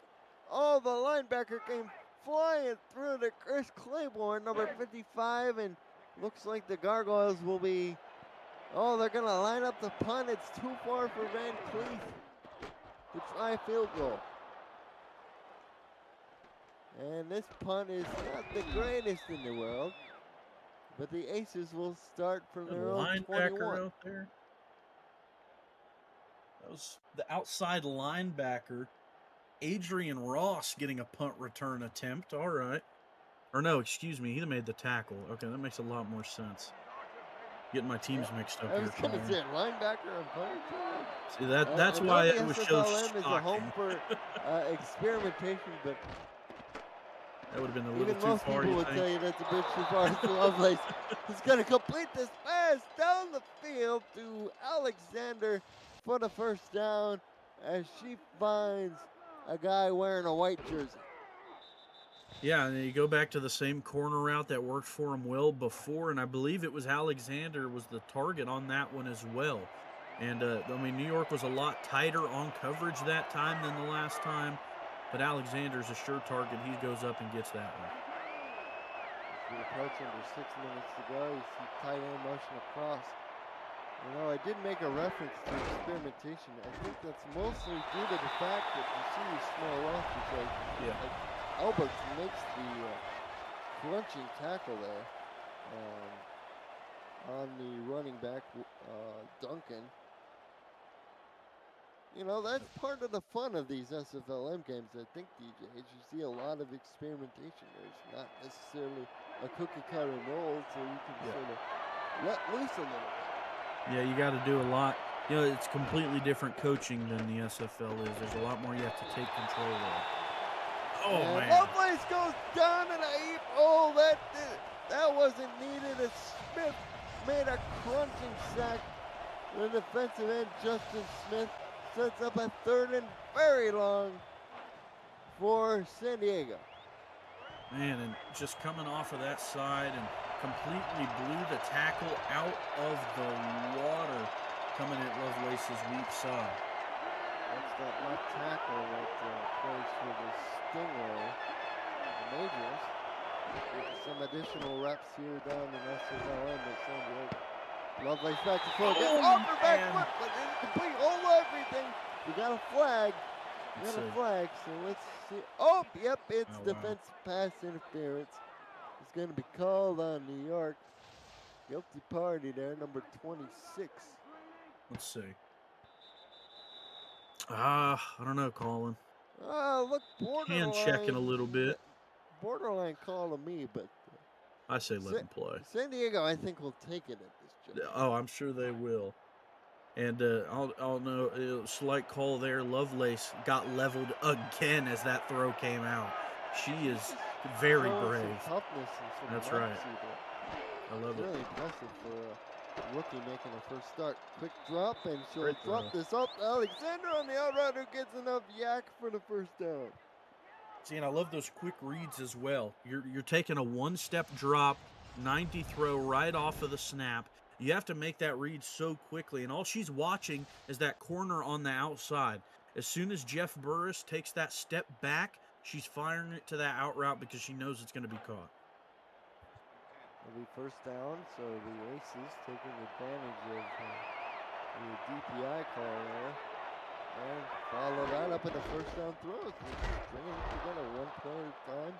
Oh, the linebacker came flying through to Chris Claiborne, number 55, and looks like the Gargoyles will be, they're going to line up the punt. It's too far for Van Cleef to try field goal. And this punt is not the greatest in the world, but the Aces will start from their own 21. Out there. That was the outside linebacker, Adrian Ross, getting a punt return attempt. All right. Or no, excuse me, he made the tackle. Okay, that makes a lot more sense. Getting my teams mixed up I here, was going to Colin. say linebacker and punter. See, that's I why know it the was so SFLm is a home shocking. for experimentation, but That would have been a little even too most far, people you would think? tell you that's a bit too far. Lovelace is going to complete this pass down the field to Alexander for the first down as she finds a guy wearing a white jersey. Yeah, and you go back to the same corner route that worked for him well before, and I believe it was Alexander was the target on that one as well. And, I mean, New York was a lot tighter on coverage that time than the last time, but Alexander's a sure target. He goes up and gets that one. As we approach under 6 minutes to go, you see tight end motion across. You know, I did make a reference to experimentation. I think that's mostly due to the fact that you see these small rosters like Albert makes the crunching tackle there on the running back, Duncan. You know, that's part of the fun of these SFLm games, I think, DJ, is you see a lot of experimentation. There's not necessarily a cookie cutter mold, so you can sort of let loose a little bit. Yeah, you got to do a lot. You know, it's completely different coaching than the SFL is. There's a lot more you have to take control of. Oh, and man. Lovelace goes down in a heap. Oh, that wasn't needed as Smith made a crunching sack. The defensive end, Justin Smith, sets up a 3rd and very long for San Diego. Man, and just coming off of that side and completely blew the tackle out of the water coming at Lovelace's weak side. That's that left tackle that plays for the Stingray Majors. Getting some additional reps here down in SFLm at San Diego. Lovelace back to throw again. Off her back foot, but incomplete. Hold everything. We got a flag. So let's see. Oh, yep, it's defensive pass interference. It's going to be called on New York. Guilty party there, number 26. Let's see. I don't know, Colin. Look, borderline. Hand checking a little bit. Borderline call to me, but I say let him play. San Diego, I think, will take it at this juncture. Oh, I'm sure they will. And I'll know a slight call there. Lovelace got leveled again as that throw came out. She is very brave. Some toughness and some That's right. There. I love it. Really impressive for a rookie making a first start. Quick drop, and she'll drop this up to Alexander on the outright, who gets enough yak for the first down. See, and I love those quick reads as well. You're taking a one-step drop, 90 throw right off of the snap. You have to make that read so quickly, and all she's watching is that corner on the outside. As soon as Jeff Burris takes that step back, she's firing it to that out route because she knows it's going to be caught. It'll be first down, so the Aces taking advantage of the DPI call there. And follow that up in the first down throws. Bringing it together one play at a time.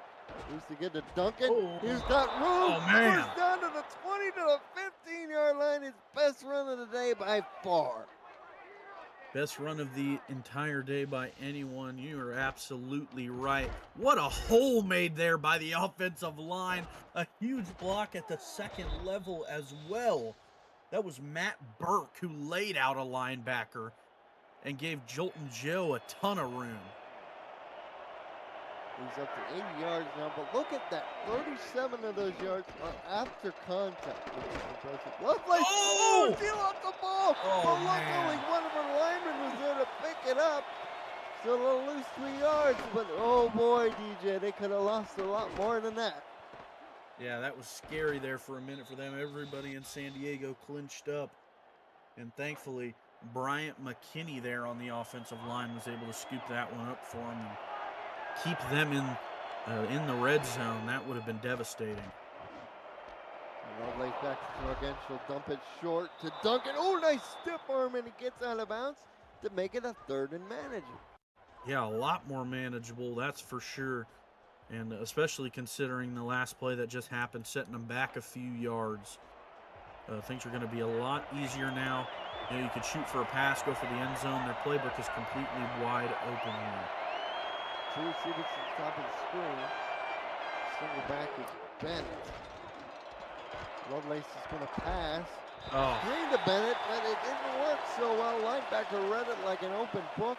Needs to get to Duncan. He's got room. Oh, man. First down to the 20 to the 15-yard line. His best run of the day by far. Best run of the entire day by anyone. You are absolutely right. What a hole made there by the offensive line. A huge block at the second level as well. That was Matt Burke who laid out a linebacker and gave Jolton Joe a ton of room. He's up to 80 yards now, but look at that. 37 of those yards are after contact, which is impressive. Lovelace, she lost the ball, but luckily one of her linemen was there to pick it up. So they'll lose 3 yards, but oh boy, DJ, they could have lost a lot more than that. Yeah, that was scary there for a minute for them. Everybody in San Diego clinched up, and thankfully, Bryant McKinney there on the offensive line was able to scoop that one up for him and keep them in the red zone. That would have been devastating. Lovelace back to throw again. She'll dump it short to Duncan. Oh, nice stiff arm, and it gets out of bounds to make it a 3rd and manageable. Yeah, a lot more manageable, that's for sure. And especially considering the last play that just happened, setting them back a few yards. Things are going to be a lot easier now. You know, you could shoot for a pass, go for the end zone. Their playbook is completely wide open here. 2 receivers to the top of the screen. Single back is Bennett. Lovelace is going to pass. Oh, Screen to Bennett, but it didn't work so well. Linebacker read it like an open book.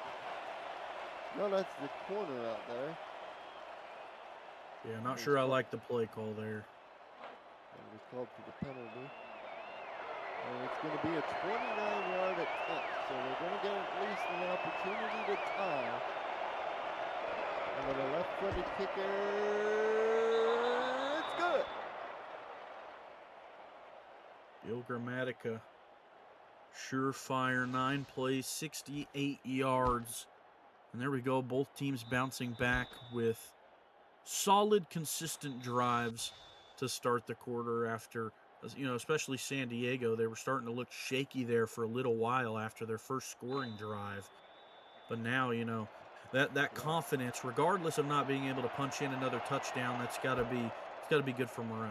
No, that's the corner out there. yeah, not sure I like the play call there. It was called for the penalty. And it's going to be a 29-yard attempt, so they're going to get at least an opportunity to tie. And with a left-footed kicker, it's good. Bill Grammatica, surefire 9 plays, 68 yards. And there we go, both teams bouncing back with solid, consistent drives to start the quarter after, especially San Diego. They were starting to look shaky there for a little while after their first scoring drive. But now, that confidence, regardless of not being able to punch in another touchdown, it's got to be good for morale.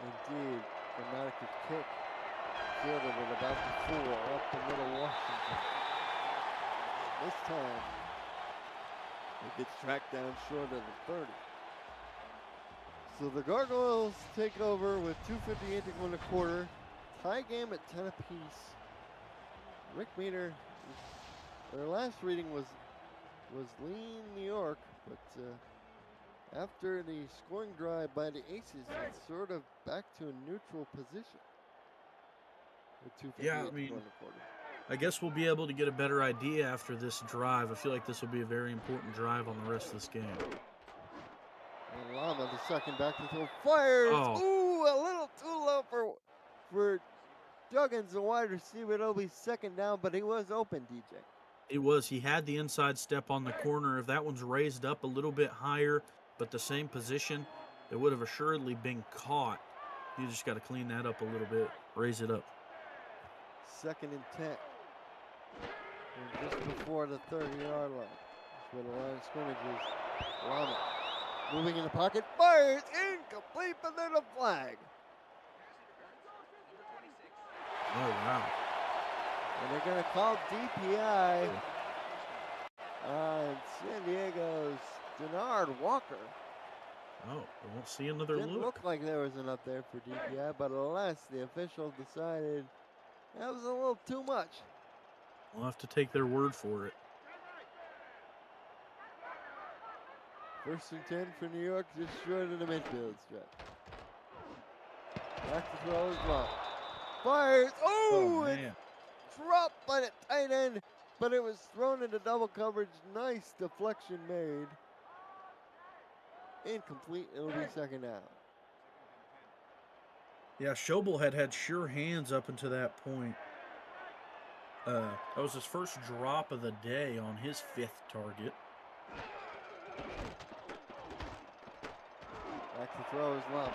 Indeed, Grammatica's kick fielded at about the 4 up the middle Washington. This time, it gets tracked down short of the 30. So the Gargoyles take over with 2:58 to go in the quarter. Tie game at 10 apiece. Rick Meter, their last reading was lean New York, but after the scoring drive by the Aces, it's sort of back to a neutral position. With 2:58 to go in the quarter. I guess we'll be able to get a better idea after this drive. I feel like this will be a very important drive on the rest of this game. And Lama, the second back to throw, fires. Oh. Ooh, a little too low for Juggins, the wide receiver. It'll be second down, but he was open, DJ. It was. He had the inside step on the corner. If that one's raised up a little bit higher, but the same position, it would have assuredly been caught. You just got to clean that up a little bit, raise it up. 2nd and 10. And just before the 30-yard line. That's where the line of scrimmage is. Lama moving in the pocket, fires, incomplete, but then a flag. Oh, wow. And they're going to call DPI on San Diego's Denard Walker. Oh, we won't see another Didn't look like there was enough there for DPI, but alas, the official decided that was a little too much. We'll have to take their word for it. 1st and 10 for New York, just short of the midfield stretch. Back to throw is low. Fires. Oh, it dropped by the tight end, but it was thrown into double coverage. Nice deflection made. Incomplete. It'll be second down. Yeah, Schobel had sure hands up until that point. That was his first drop of the day on his 5th target. Back to throw is low.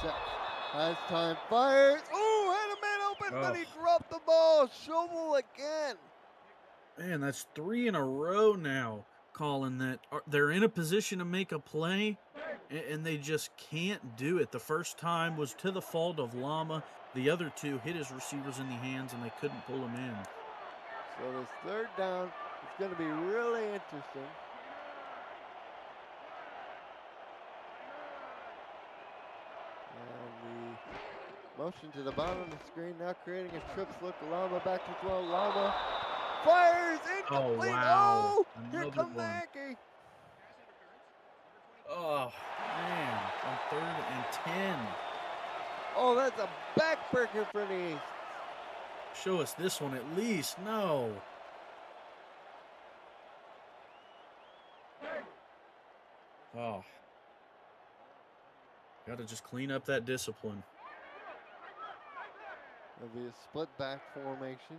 Set. Has time. Fires. Oh, had a man open, but he dropped the ball. Schobel again. Man, that's 3 in a row now, Colin, that they're in a position to make a play, and they just can't do it. The first time was to the fault of Lama. The other 2 hit his receivers in the hands, and they couldn't pull them in. So this 3rd down is going to be really interesting. And the motion to the bottom of the screen now creating a trips look. Lama back to throw. Lama fires incomplete. Oh, wow. Oh, here comes the Yankee. Oh, man, on 3rd and 10. Oh, that's a backbreaker for the East. Show us this one at least. No. Oh. Got to just clean up that discipline. It'll be a split back formation.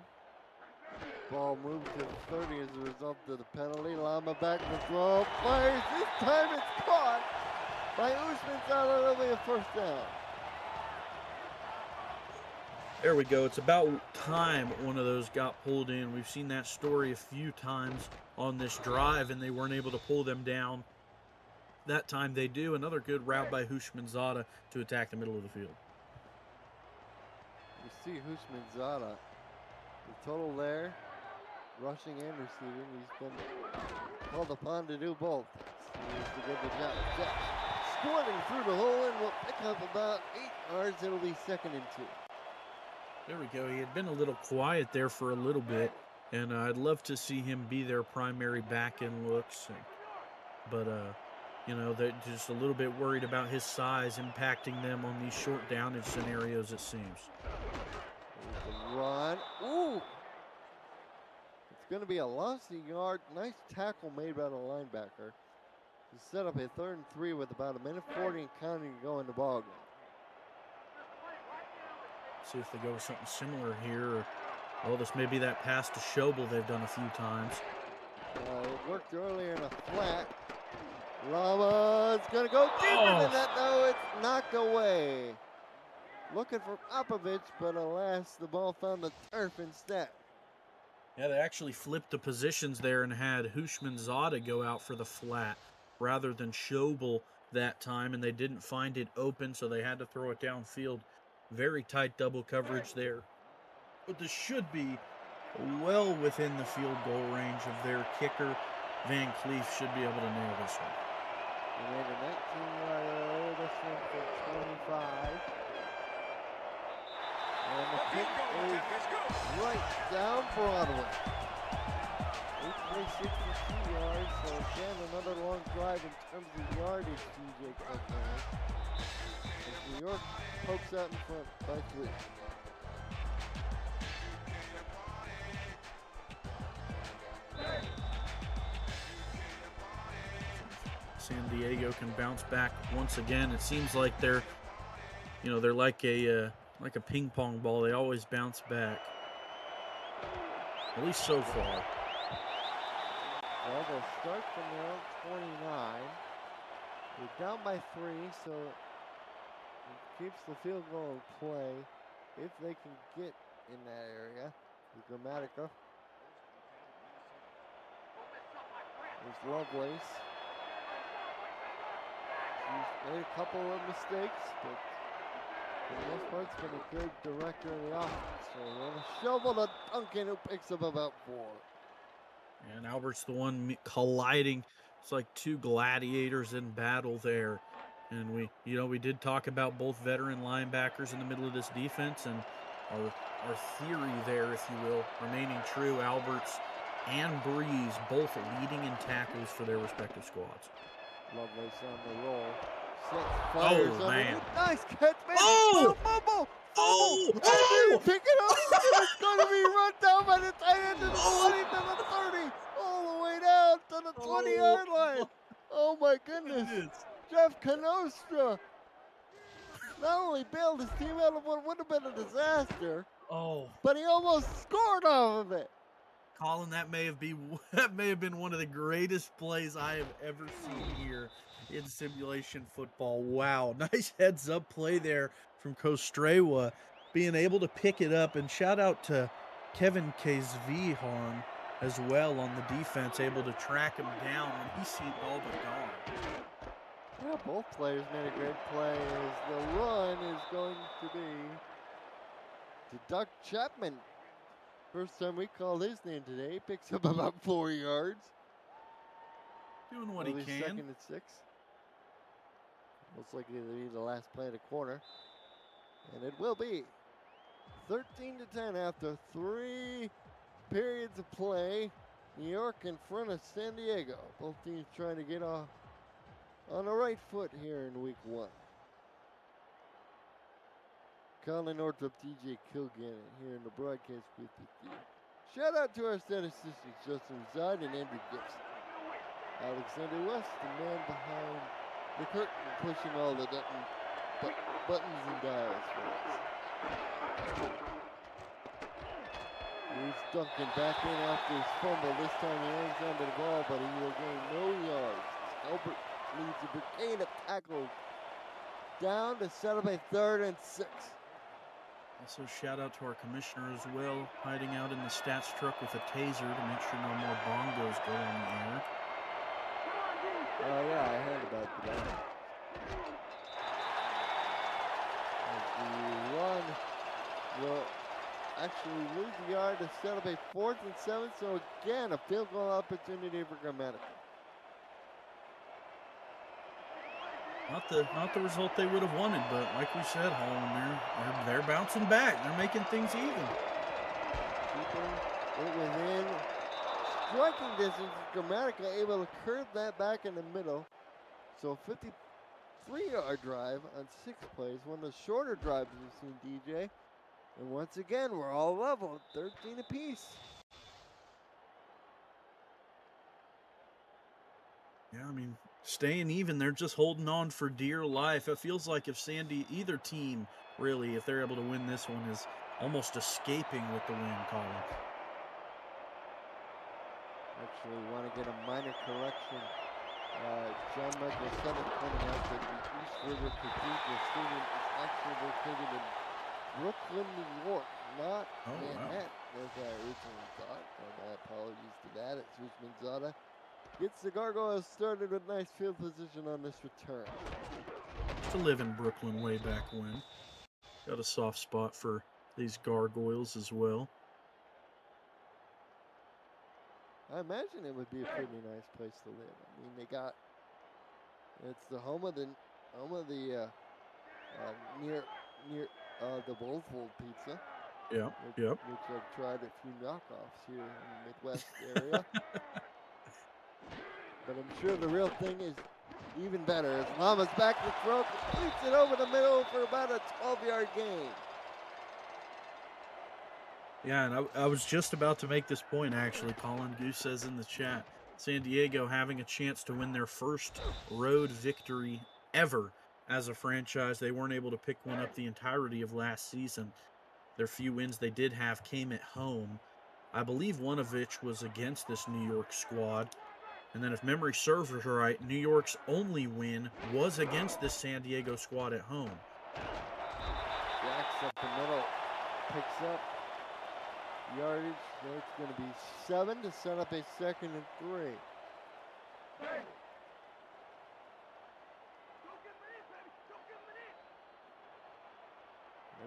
Ball moved to the 30 as a result of the penalty. Lama back to throw. Fires. This time it's caught by Usman Zala. It'll be a 1st down. There we go. It's about time one of those got pulled in. We've seen that story a few times on this drive, and they weren't able to pull them down. That time they do. Another good route by Hushmanzada to attack the middle of the field. You see Hushmanzada, the total there, rushing and receiving. He's been called upon to do both. He needs to give the job. squirting through the hole and will pick up about 8 yards. It'll be 2nd and 2. There we go. He had been a little quiet there for a little bit, and I'd love to see him be their primary back-end looks. But, you know, they're just a little bit worried about his size impacting them on these short downage scenarios, it seems. There's the run. Ooh! It's going to be a loss of yard. Nice tackle made by the linebacker to set up a 3rd and 3 with about 1:40 and counting to go in the ball game. See if they go with something similar here. Oh, this may be that pass to Schobel they've done a few times. It worked earlier in a flat. Lava's going to go deeper than that. No, it's knocked away. Looking for Popovich, but alas, the ball found the turf instead. Yeah, they actually flipped the positions there and had Hushman Zada go out for the flat rather than Schobel that time, and they didn't find it open, so they had to throw it downfield. Very tight double coverage there. But this should be well within the field goal range of their kicker. Van Cleef should be able to nail this one. He made a 19-yarder, this one for 25. And the kick is right down Broadway. 62 yards, so again another long drive in terms of yardage, TJ Cookman. As New York pokes out in front by 3. San Diego can bounce back once again. It seems like they're like a ping pong ball. They always bounce back. At least so far. Well, they'll start from their own 29. They're down by 3, so it keeps the field goal in play if they can get in that area. The Grammatica. There's Lovelace. She's made a couple of mistakes, but for the most part, it's been a good director of the offense. So we're going to shovel to Duncan, who picks up about 4. And Albert's the one colliding. It's like two gladiators in battle there. And we did talk about both veteran linebackers in the middle of this defense, and our theory there, if you will, remaining true. Alberts and Breeze both leading in tackles for their respective squads. Lovelace on the roll. Fires man. Nice catch, man. Oh! Oh! Pick it up. It's going to be run down by the tight end to the 20 to the 30. All the way down to the 20-yard line. Oh, my goodness. Jeff Canostra not only bailed his team out of what would have been a disaster, but he almost scored off of it. Colin, that may have been one of the greatest plays I have ever seen here in simulation football. Wow, nice heads-up play there from Kostrewa, being able to pick it up, and shout out to Kevin Kezviharn as well on the defense, able to track him down when he seemed all but gone. Yeah, both players made a great play as the run is going to be to Doug Chapman. First time we called his name today. He picks up about 4 yards. Doing what he can. 2nd and 6. Most likely to be the last play at a corner. And it will be 13-10 after 3 periods of play. New York in front of San Diego. Both teams trying to get off on the right foot here in week 1. Colin Northrop, DJ Kilgannon here in the broadcast booth with you. Shout out to our statisticians, Justin Zide and Andrew Gibson. Alexander West, the man behind the curtain, pushing all the buttons and dials for us. Here's Duncan back in after his fumble. This time he hangs onto the ball, but he will gain no yards. Albert leads a brigade of tackles down to set up a 3rd and 6. Also, shout out to our commissioner as well, hiding out in the stats truck with a taser to make sure no more bongos go on the air. Oh, yeah, I heard about that. The run will actually lose a yard to set up a 4th and 7. So, again, a field goal opportunity for Grammatica. not the result they would have wanted, but like we said, Holland, they're bouncing back. They're making things even. Keeping it within striking distance, dramatically able to curve that back in the middle. So 53-yard drive on 6 plays, one of the shorter drives we've seen, DJ. And once again, we're all level, 13 apiece. Yeah, I mean, staying even, they're just holding on for dear life. It feels like if either team, really, if they're able to win this one, is almost escaping with the win, Colin. Actually, want to get a minor correction. John Michael Senate pointing out that the East River Cathedral Stadium is actually located in Brooklyn, New York, not Manhattan, as I originally thought. My apologies to that. It's Usman Zada. Gets the Gargoyles started with nice field position on this return. Used to live in Brooklyn way back when. Got a soft spot for these Gargoyles as well. I imagine it would be a pretty nice place to live. I mean, it's the home of the near the Wolfwold pizza. Yeah, which I've tried a few knockoffs here in the Midwest area. But I'm sure the real thing is even better. As Lama's back to throw, completes it over the middle for about a 12-yard gain. Yeah, and I was just about to make this point, actually. Colin Goose says in the chat, San Diego having a chance to win their first road victory ever as a franchise. They weren't able to pick one up the entirety of last season. Their few wins they did have came at home. I believe one of which was against this New York squad. And then if memory serves us right, New York's only win was against this San Diego squad at home. Jacks up the middle, picks up yardage. That's going to be 7 to set up a 2nd and 3.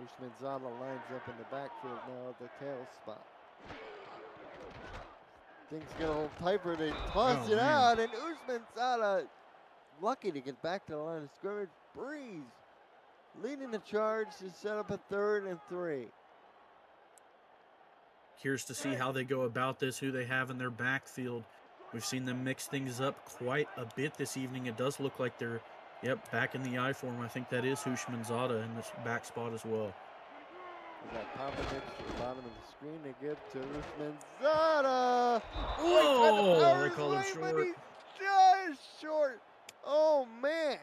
Usman Zada lines up in the backfield now at the tail spot. Things get a little tighter. They toss it out, and Usman Zada, lucky to get back to the line of scrimmage. Breeze leading the charge to set up a 3rd and 3. Curious to see how they go about this, who they have in their backfield. We've seen them mix things up quite a bit this evening. It does look like they're, back in the I form. I think that is Usman Zada in this back spot as well. We got Popovich to the bottom of the screen. They give to Usman Zada. Oh, they call him short. But he's just short. Oh, man.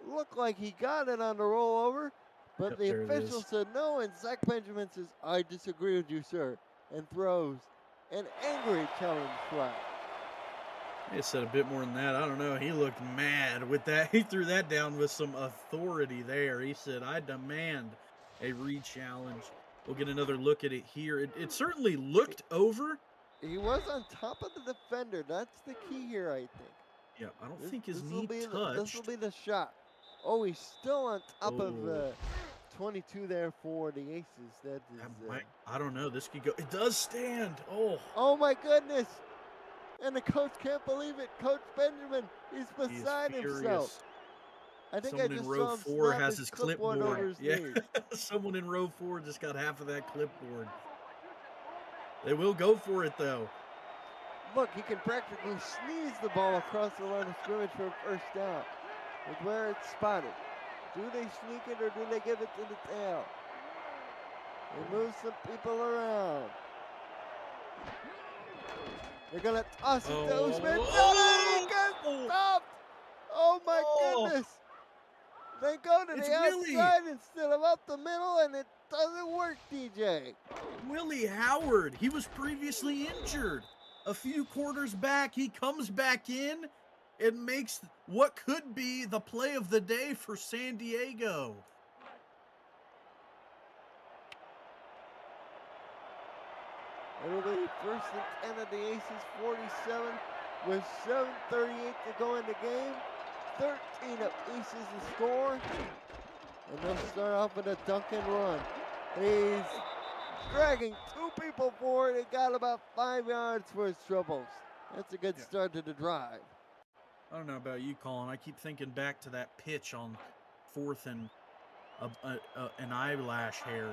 Looked like he got it on the rollover, but the official said no, and Zach Benjamin says, I disagree with you, sir, and throws an angry challenge flag. He said a bit more than that. I don't know. He looked mad with that. He threw that down with some authority there. He said, I demand a re-challenge. We'll get another look at it here. It certainly looked over. He was on top of the defender. That's the key here, I think. Yeah, I don't think his knee touched. This will be the shot. Oh, he's still on top of 22 there for the Aces. That is. I don't know. This could go. It does stand. Oh my goodness! And the coach can't believe it. Coach Benjamin, he's beside himself. I think someone in row 4 has his clipboard over his knee. Someone in row 4 just got half of that clipboard. They will go for it though. Look, he can practically sneeze the ball across the line of scrimmage for a first down. With where it's spotted. Do they sneak it or do they give it to the tail? They move some people around. They're going to toss it to Usman. He gets stopped. Oh my goodness. They go to the outside instead of up the middle, and it doesn't work, DJ. Willie Howard, he was previously injured. A few quarters back, he comes back in. It makes what could be the play of the day for San Diego. It'll be 1st and 10 at the Aces, 47 with 7:38 to go in the game. 13 of Aces to score. And they'll start off with a dunk and run. He's dragging 2 people forward and got about 5 yards for his troubles. That's a good start to the drive. I don't know about you, Colin. I keep thinking back to that pitch on 4th and an eyelash hair.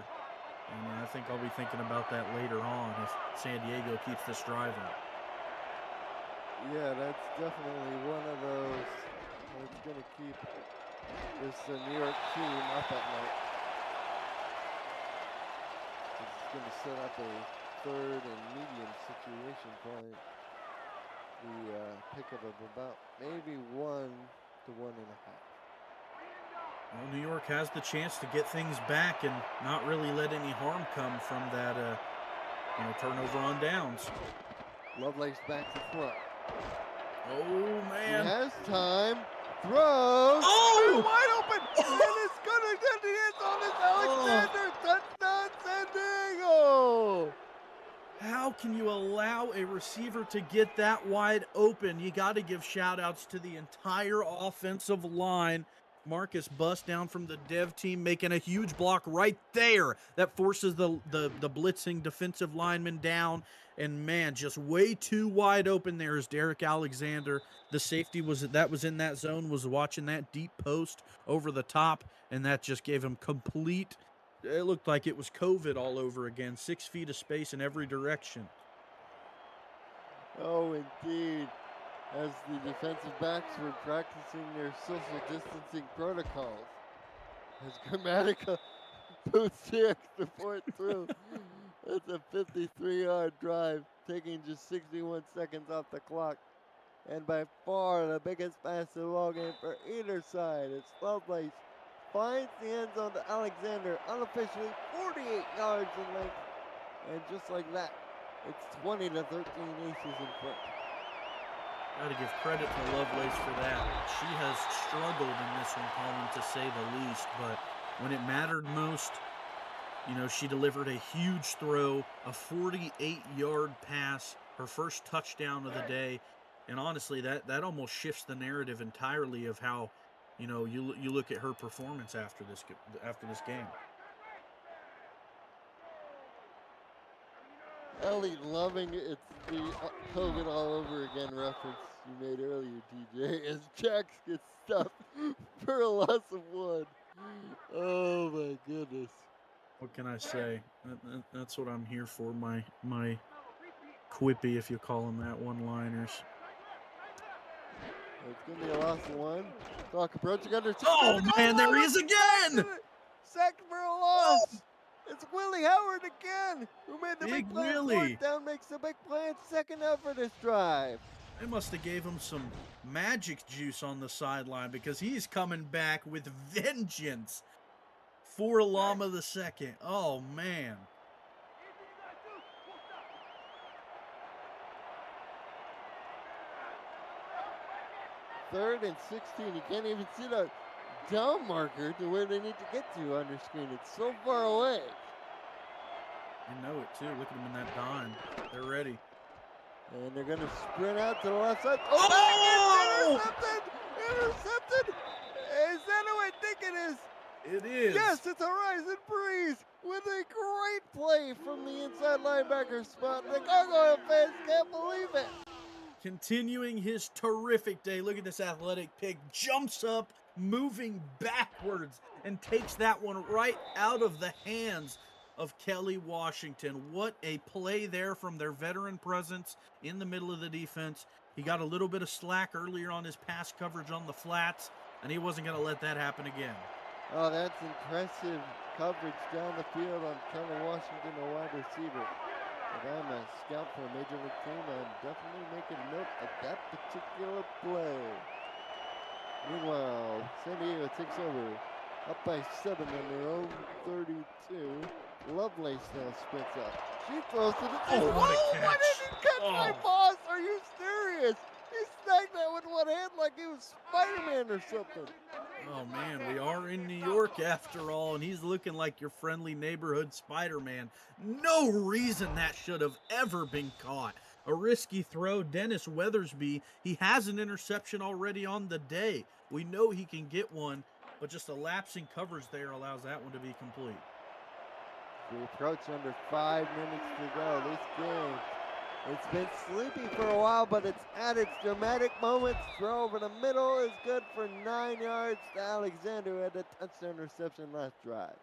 And I think I'll be thinking about that later on if San Diego keeps this drive up. Yeah, that's definitely one of those that's going to keep this New York team up at night. It's going to set up a 3rd and medium situation, probably the pickup of about maybe 1 to 1.5. Well, New York has the chance to get things back and not really let any harm come from that, turnover on downs. Lovelace back to front. Oh, man. He has time. Throws. Oh! Wide open. And it's going to get the end on this Alexander. Touchdown, San Diego. How can you allow a receiver to get that wide open? You got to give shout-outs to the entire offensive line. Marcus Bust down from the dev team making a huge block right there that forces the blitzing defensive lineman down. And man, just way too wide open there is Derek Alexander. The safety that was in that zone was watching that deep post over the top, and that just gave him complete. It looked like it was COVID all over again. 6 feet of space in every direction. Oh, indeed. As the defensive backs were practicing their social distancing protocols, as Grammatica puts the extra point through. It's a 53-yard drive, taking just 61 seconds off the clock. And by far the biggest pass of the ball game for either side. It's Lovelace finds the end zone to Alexander, unofficially 48 yards in length. And just like that, it's 20 to 13 Aces in front. Got to give credit to Lovelace for that. She has struggled in this one, Colin, to say the least. But when it mattered most, she delivered a huge throw, a 48-yard pass, her first touchdown of the day. And honestly, that almost shifts the narrative entirely of how, you look at her performance after this game. Ellie loving it. It's the COVID all over again reference you made earlier, DJ, as Jax gets stuffed for a loss of 1. Oh my goodness. What can I say? That's what I'm here for. My quippy, if you call them that, one-liners. It's going to be a loss of 1. Clock approaching under 2. Oh, man, there he is again! Sacked for a loss. It's Willie Howard again, who made the big play. Willie. 4th down, makes the big play and second up for this drive. They must have gave him some magic juice on the sideline because he's coming back with vengeance for Llama the second. Oh, man. Third and 16. You can't even see the down marker to where they need to get to on your screen. It's so far away. You know it, too. Look at them in that dime. They're ready. And they're going to sprint out to the left side. Oh! Intercepted! Is that who I think it is? It is. Yes, it's Horizon Breeze with a great play from the inside linebacker spot. The Gargoyle fans can't believe it. Continuing his terrific day. Look at this athletic pig. Jumps up, moving backwards, and takes that one right out of the hands of Kelly Washington. What a play there from their veteran presence in the middle of the defense. He got a little bit of slack earlier on his pass coverage on the flats, and he wasn't going to let that happen again. Oh, that's impressive coverage down the field on Kelly Washington, a wide receiver. If I'm a scout for a major league team, I'm definitely making note of that particular play. Meanwhile, San Diego takes over, up by 7 on their own 32. Lovelace now sprints up. She throws to the Oh, what a catch. Why didn't he catch my boss? Are you serious? He snagged that with one hand like he was Spider-Man or something. Oh, man, we are in New York after all, and he's looking like your friendly neighborhood Spider-Man. No reason that should have ever been caught. A risky throw. Dennis Weathersby, he has an interception already on the day. We know he can get one, but just a lapsing coverage there allows that one to be complete. We approach under 5 minutes to go. This game It's been sleepy for a while, but it's at its dramatic moments. Throw over the middle is good for 9 yards to Alexander, who had a touchdown reception last drive.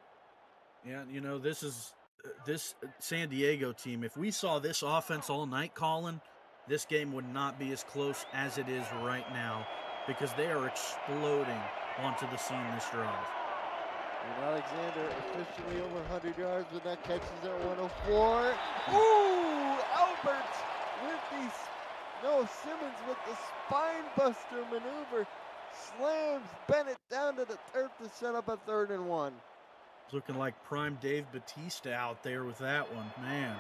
Yeah, you know, this San Diego team, if we saw this offense all night, Colin, this game would not be as close as it is right now because they are exploding onto the scene this drive. And Alexander officially over 100 yards with that catches at 104. Ooh, Albert with Simmons with the spine buster maneuver slams Bennett down to the turf to set up a 3rd and 1. It's looking like prime Dave Bautista out there with that one. Man,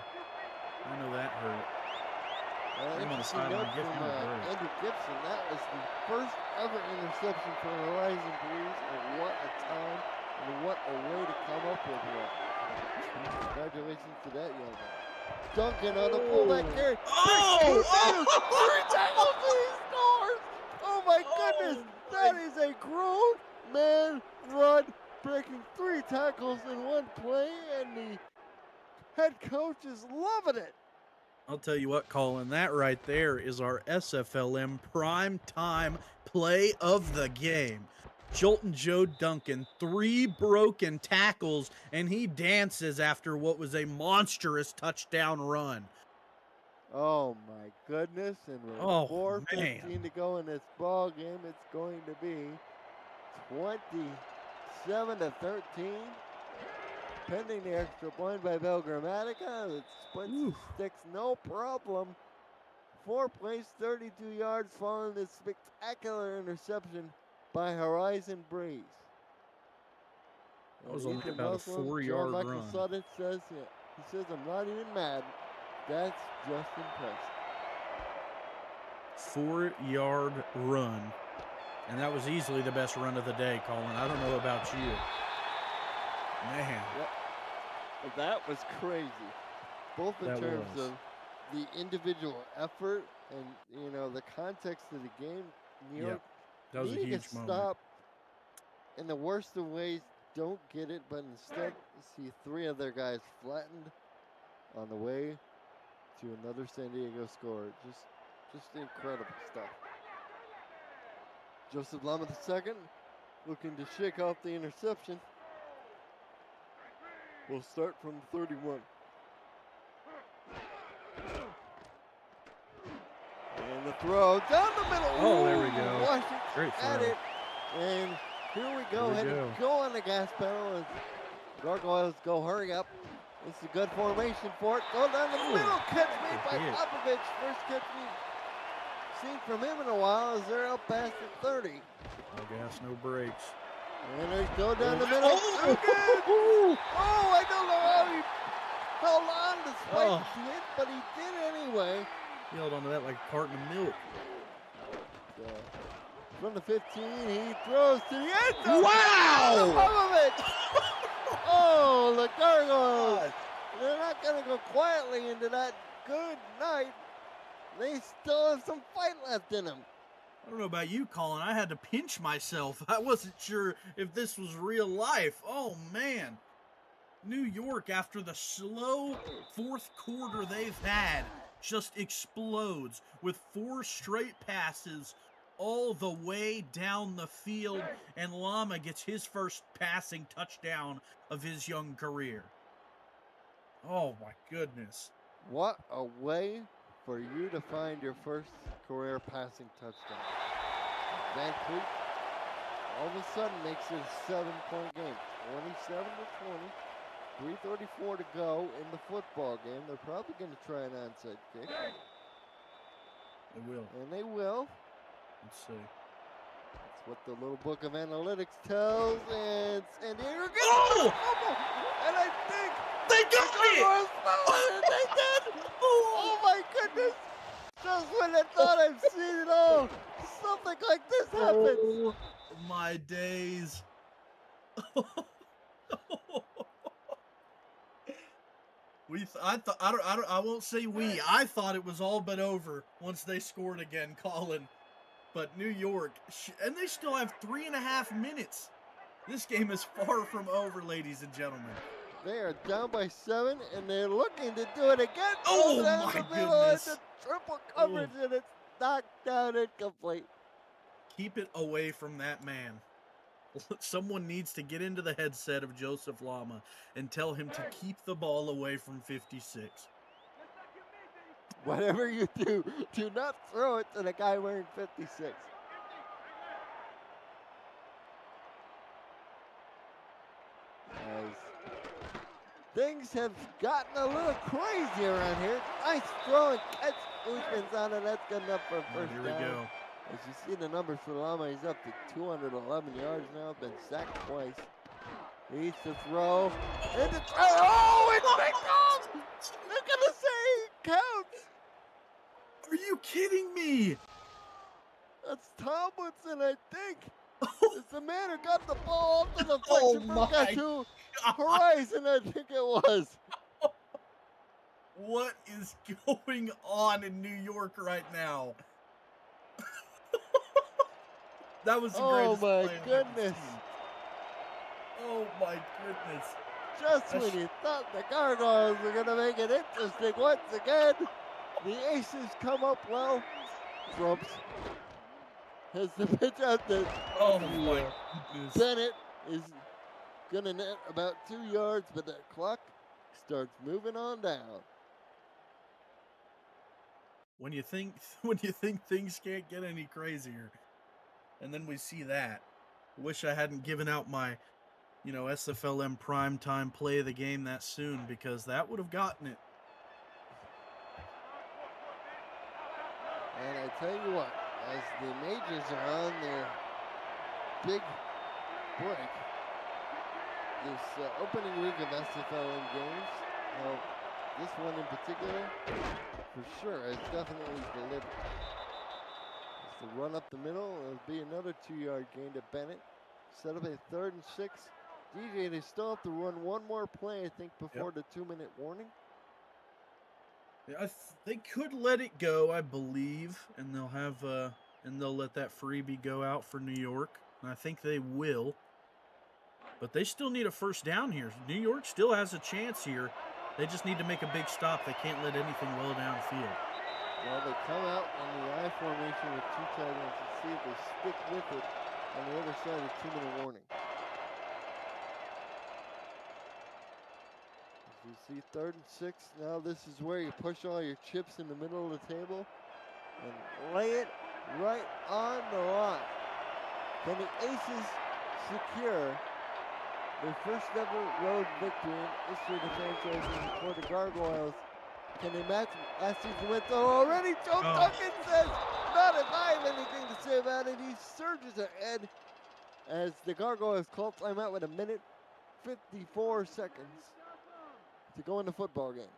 I know that hurt. I'm on the sideline. Andrew Gibson, that was the first ever interception for Horizon Breeze, and what a time, and what a way to come up with one. Congratulations to that young man. Duncan on the fullback carry. Oh! 3 tackles and he scores! Oh my goodness, that is a grown man run, breaking 3 tackles in 1 play, and the head coach is loving it. I'll tell you what, Colin, that right there is our SFLm prime time play of the game. Jolton Joe Duncan, 3 broken tackles, and he dances after what was a monstrous touchdown run. Oh my goodness, and with 4:15 to go in this ball game, it's going to be 27-13. Pending the extra point by Bell Grammatica. It splits the sticks, no problem. 4 plays, 32 yards, following this spectacular interception by Horizon Breeze. That was only about a 4-yard run. Michael Sutton says, he says, I'm not even mad. That's just impressive. 4-yard run. And that was easily the best run of the day, Colin. I don't know about you. Man. Yep. That was crazy. Both in terms of the individual effort and, you know, the context of the game. New York that was a huge moment. Stop in the worst of ways, don't get it, but instead see 3 of their guys flattened on the way to another San Diego score. Just incredible stuff. Joseph Lama II looking to shake off the interception. We'll start from 31. And the throw down the middle. Oh, there we go. Washington Great throw. at it. And here we go. Go on the gas pedal as Gargoyles go. Hurry up. This is a good formation for it. Go down the middle. Catch made by Popovich. First catch we've seen from him in a while as they're out past the 30. No gas, no brakes. And they go down the middle. Oh, I don't know how he held on despite the hit, but he did anyway. He held onto that like a carton of milk. From the 15, he throws to the end zone. Wow! Oh, the Gargoyles. They're not going to go quietly into that good night. They still have some fight left in them. I don't know about you, Colin. I had to pinch myself. I wasn't sure if this was real life. Oh, man. New York, after the slow 4th quarter they've had, just explodes with 4 straight passes all the way down the field, and Lama gets his first passing touchdown of his young career. Oh, my goodness. What a way for you to find your first career passing touchdown. Van Cleef all of a sudden makes it a 7-point game. 27-20. 3:34 to go in the football game. They're probably going to try an onside kick. They will. And they will. Let's see. That's what the little book of analytics tells. And San Diego gets the fumble. And I think they got it! They did! Oh my goodness! Just when I thought I've seen it all, something like this happens. Oh my days. I won't say we. I thought it was all but over once they scored again, Colin. But New York, and they still have 3.5 minutes. This game is far from over, ladies and gentlemen. They are down by 7, and they're looking to do it again. Oh, Down my the middle goodness. into triple coverage, and it's knocked down incomplete. Keep it away from that man. Someone needs to get into the headset of Joseph Lama and tell him to keep the ball away from 56. Whatever you do not throw it to the guy wearing 56. As things have gotten a little crazy around here. Nice throw and catch. Usman's on it. That's good enough for a first Here down. we go. As you see the numbers for Lama, he's up to 211 yards now. Been sacked twice. He needs to throw. And to throw. Oh, it's picked off! They're gonna say it counts. Are you kidding me? That's Tomlinson, I think. It's the man who got the ball off to the Oh flexion my from to Horizon, I think it was. What is going on in New York right now? That was the greatest play I've ever goodness. seen. Oh my goodness. Just when you thought the Gargoyles were going to make it interesting once again, the Aces come up well. Trumps has the pitch out to oh my goodness. Bennett is going to net about 2 yards, but that clock starts moving on down. When you think things can't get any crazier, and then we see that. Wish I hadn't given out my, SFLm primetime play of the game that soon, because that would have gotten it. And I tell you what, as the majors are on their big break, this opening week of SFLm games, well, this one in particular, for sure, has definitely delivered. It's the run up the middle. It'll be another 2-yard gain to Bennett. Set up a 3rd and 6. DJ, they still have to run one more play, I think, before the 2-minute warning. Yeah, they could let it go, I believe, and they'll have they'll let that freebie go out for New York. And I think they will. But they still need a first down here. New York still has a chance here. They just need to make a big stop. They can't let anything well downfield. Well, they come out in the I formation with 2 tight ends and see if they stick with it on the other side of the 2-minute warning. As you see 3rd and 6, now this is where you push all your chips in the middle of the table and lay it right on the line. Can the Aces secure their first ever road victory in history of the franchise for the Gargoyles? Can they match last season with already? Joe Duncan says, not if I have anything to say about it. He surges ahead as the Gargoyles call timeout with 1:54 to go in the football game.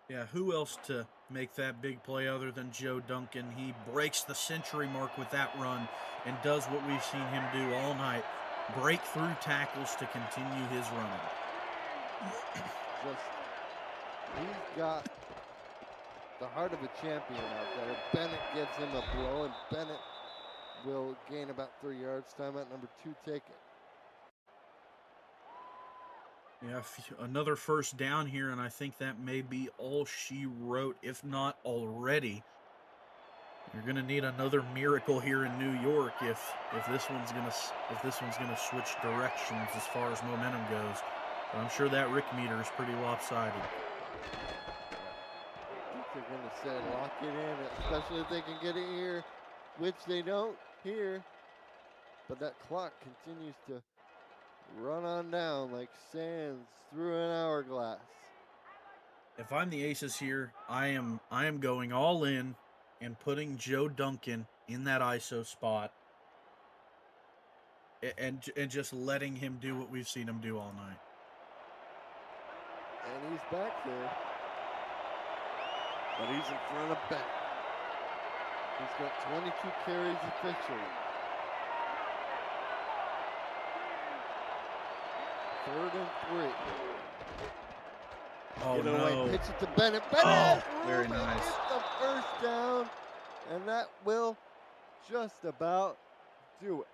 Yeah, who else to make that big play other than Joe Duncan? He breaks the century mark with that run and does what we've seen him do all night. Break through tackles to continue his running. He's got the heart of a champion out there. Bennett gives him a blow, and Bennett will gain about 3 yards. Timeout number 2 taken. Yeah, another first down here, and I think that may be all she wrote, if not already. You're going to need another miracle here in New York if this one's going to switch directions as far as momentum goes. But I'm sure that Rick meter is pretty lopsided. I think they're going to say lock it in, especially if they can get it here, which they don't here. But that clock continues to run on down like sands through an hourglass. If I'm the Aces here, I am going all in and putting Joe Duncan in that ISO spot and just letting him do what we've seen him do all night. And he's back there. But he's in front of Bennett. He's got 22 carries officially. 3rd and 3. Oh, no. Pitch it to Bennett. Bennett very nice. Gets the first down, and that will just about do it.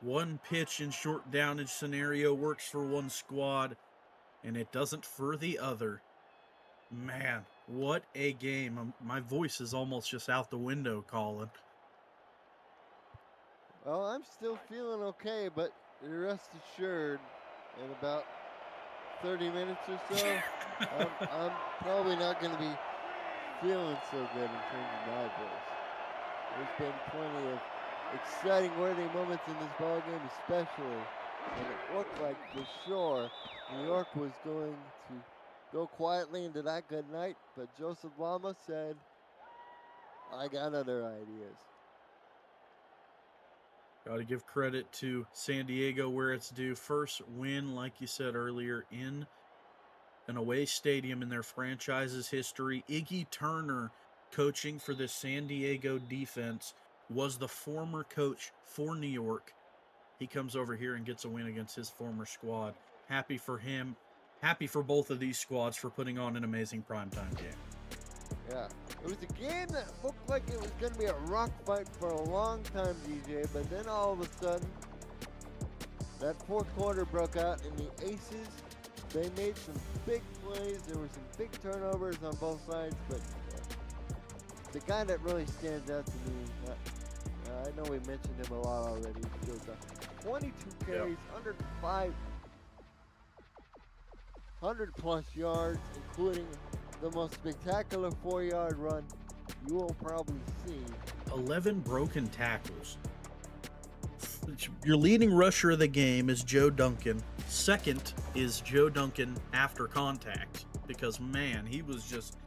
One pitch in short downage scenario works for one squad. and it doesn't for the other. Man, what a game. My voice is almost just out the window, Colin. Well, I'm still feeling okay, but rest assured, in about 30 minutes or so, I'm probably not going to be feeling so good in terms of my voice. There's been plenty of exciting, worthy moments in this ball game, especially when it looked like for sure New York was going to go quietly into that good night, but Joseph Lama said, I got other ideas. Got to give credit to San Diego where it's due. First win, like you said earlier, in an away stadium in their franchise's history. Iggy Turner, coaching for the San Diego defense, was the former coach for New York. He comes over here and gets a win against his former squad. Happy for him. Happy for both of these squads for putting on an amazing primetime game. Yeah, it was a game that looked like it was going to be a rock fight for a long time, DJ, but then all of a sudden, that fourth quarter broke out and the Aces, they made some big plays. There were some big turnovers on both sides, but the guy that really stands out to me, I know we mentioned him a lot already, Jota. 22 carries, under 500 plus yards, including the most spectacular 4-yard run you will probably see. 11 broken tackles. Your leading rusher of the game is Joe Duncan. Second is Joe Duncan after contact, because man, he was just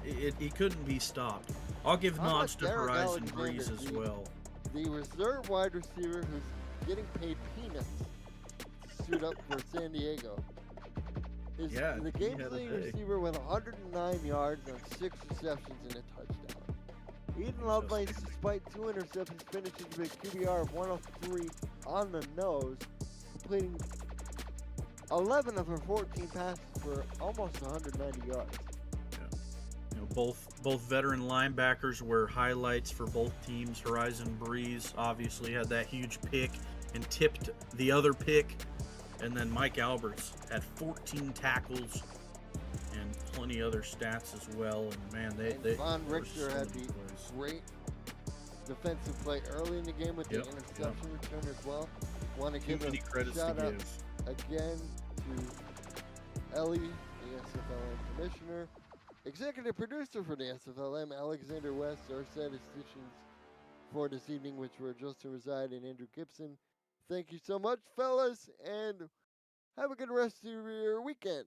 he couldn't be stopped. I'll give nods to Horizon Breeze as well. The reserve wide receiver who's getting paid peanuts to suit up for San Diego. The game's leading receiver with 109 yards on 6 receptions and a touchdown. Eden Lovelace, despite 2 interceptions, finishes with a QBR of 103 on the nose, completing 11 of her 14 passes for almost 190 yards. Both veteran linebackers were highlights for both teams. Horizon Breeze obviously had that huge pick and tipped the other pick. And then Mike Alberts had 14 tackles and plenty other stats as well. And man, they Von Richter had the great defensive play early in the game with the interception return as well. Want to give a shout out again to Ellie, the SFLm commissioner, executive producer for the SFLm, Alexander West, our statisticians for this evening, which were just to reside in Andrew Gibson. Thank you so much, fellas, and have a good rest of your weekend.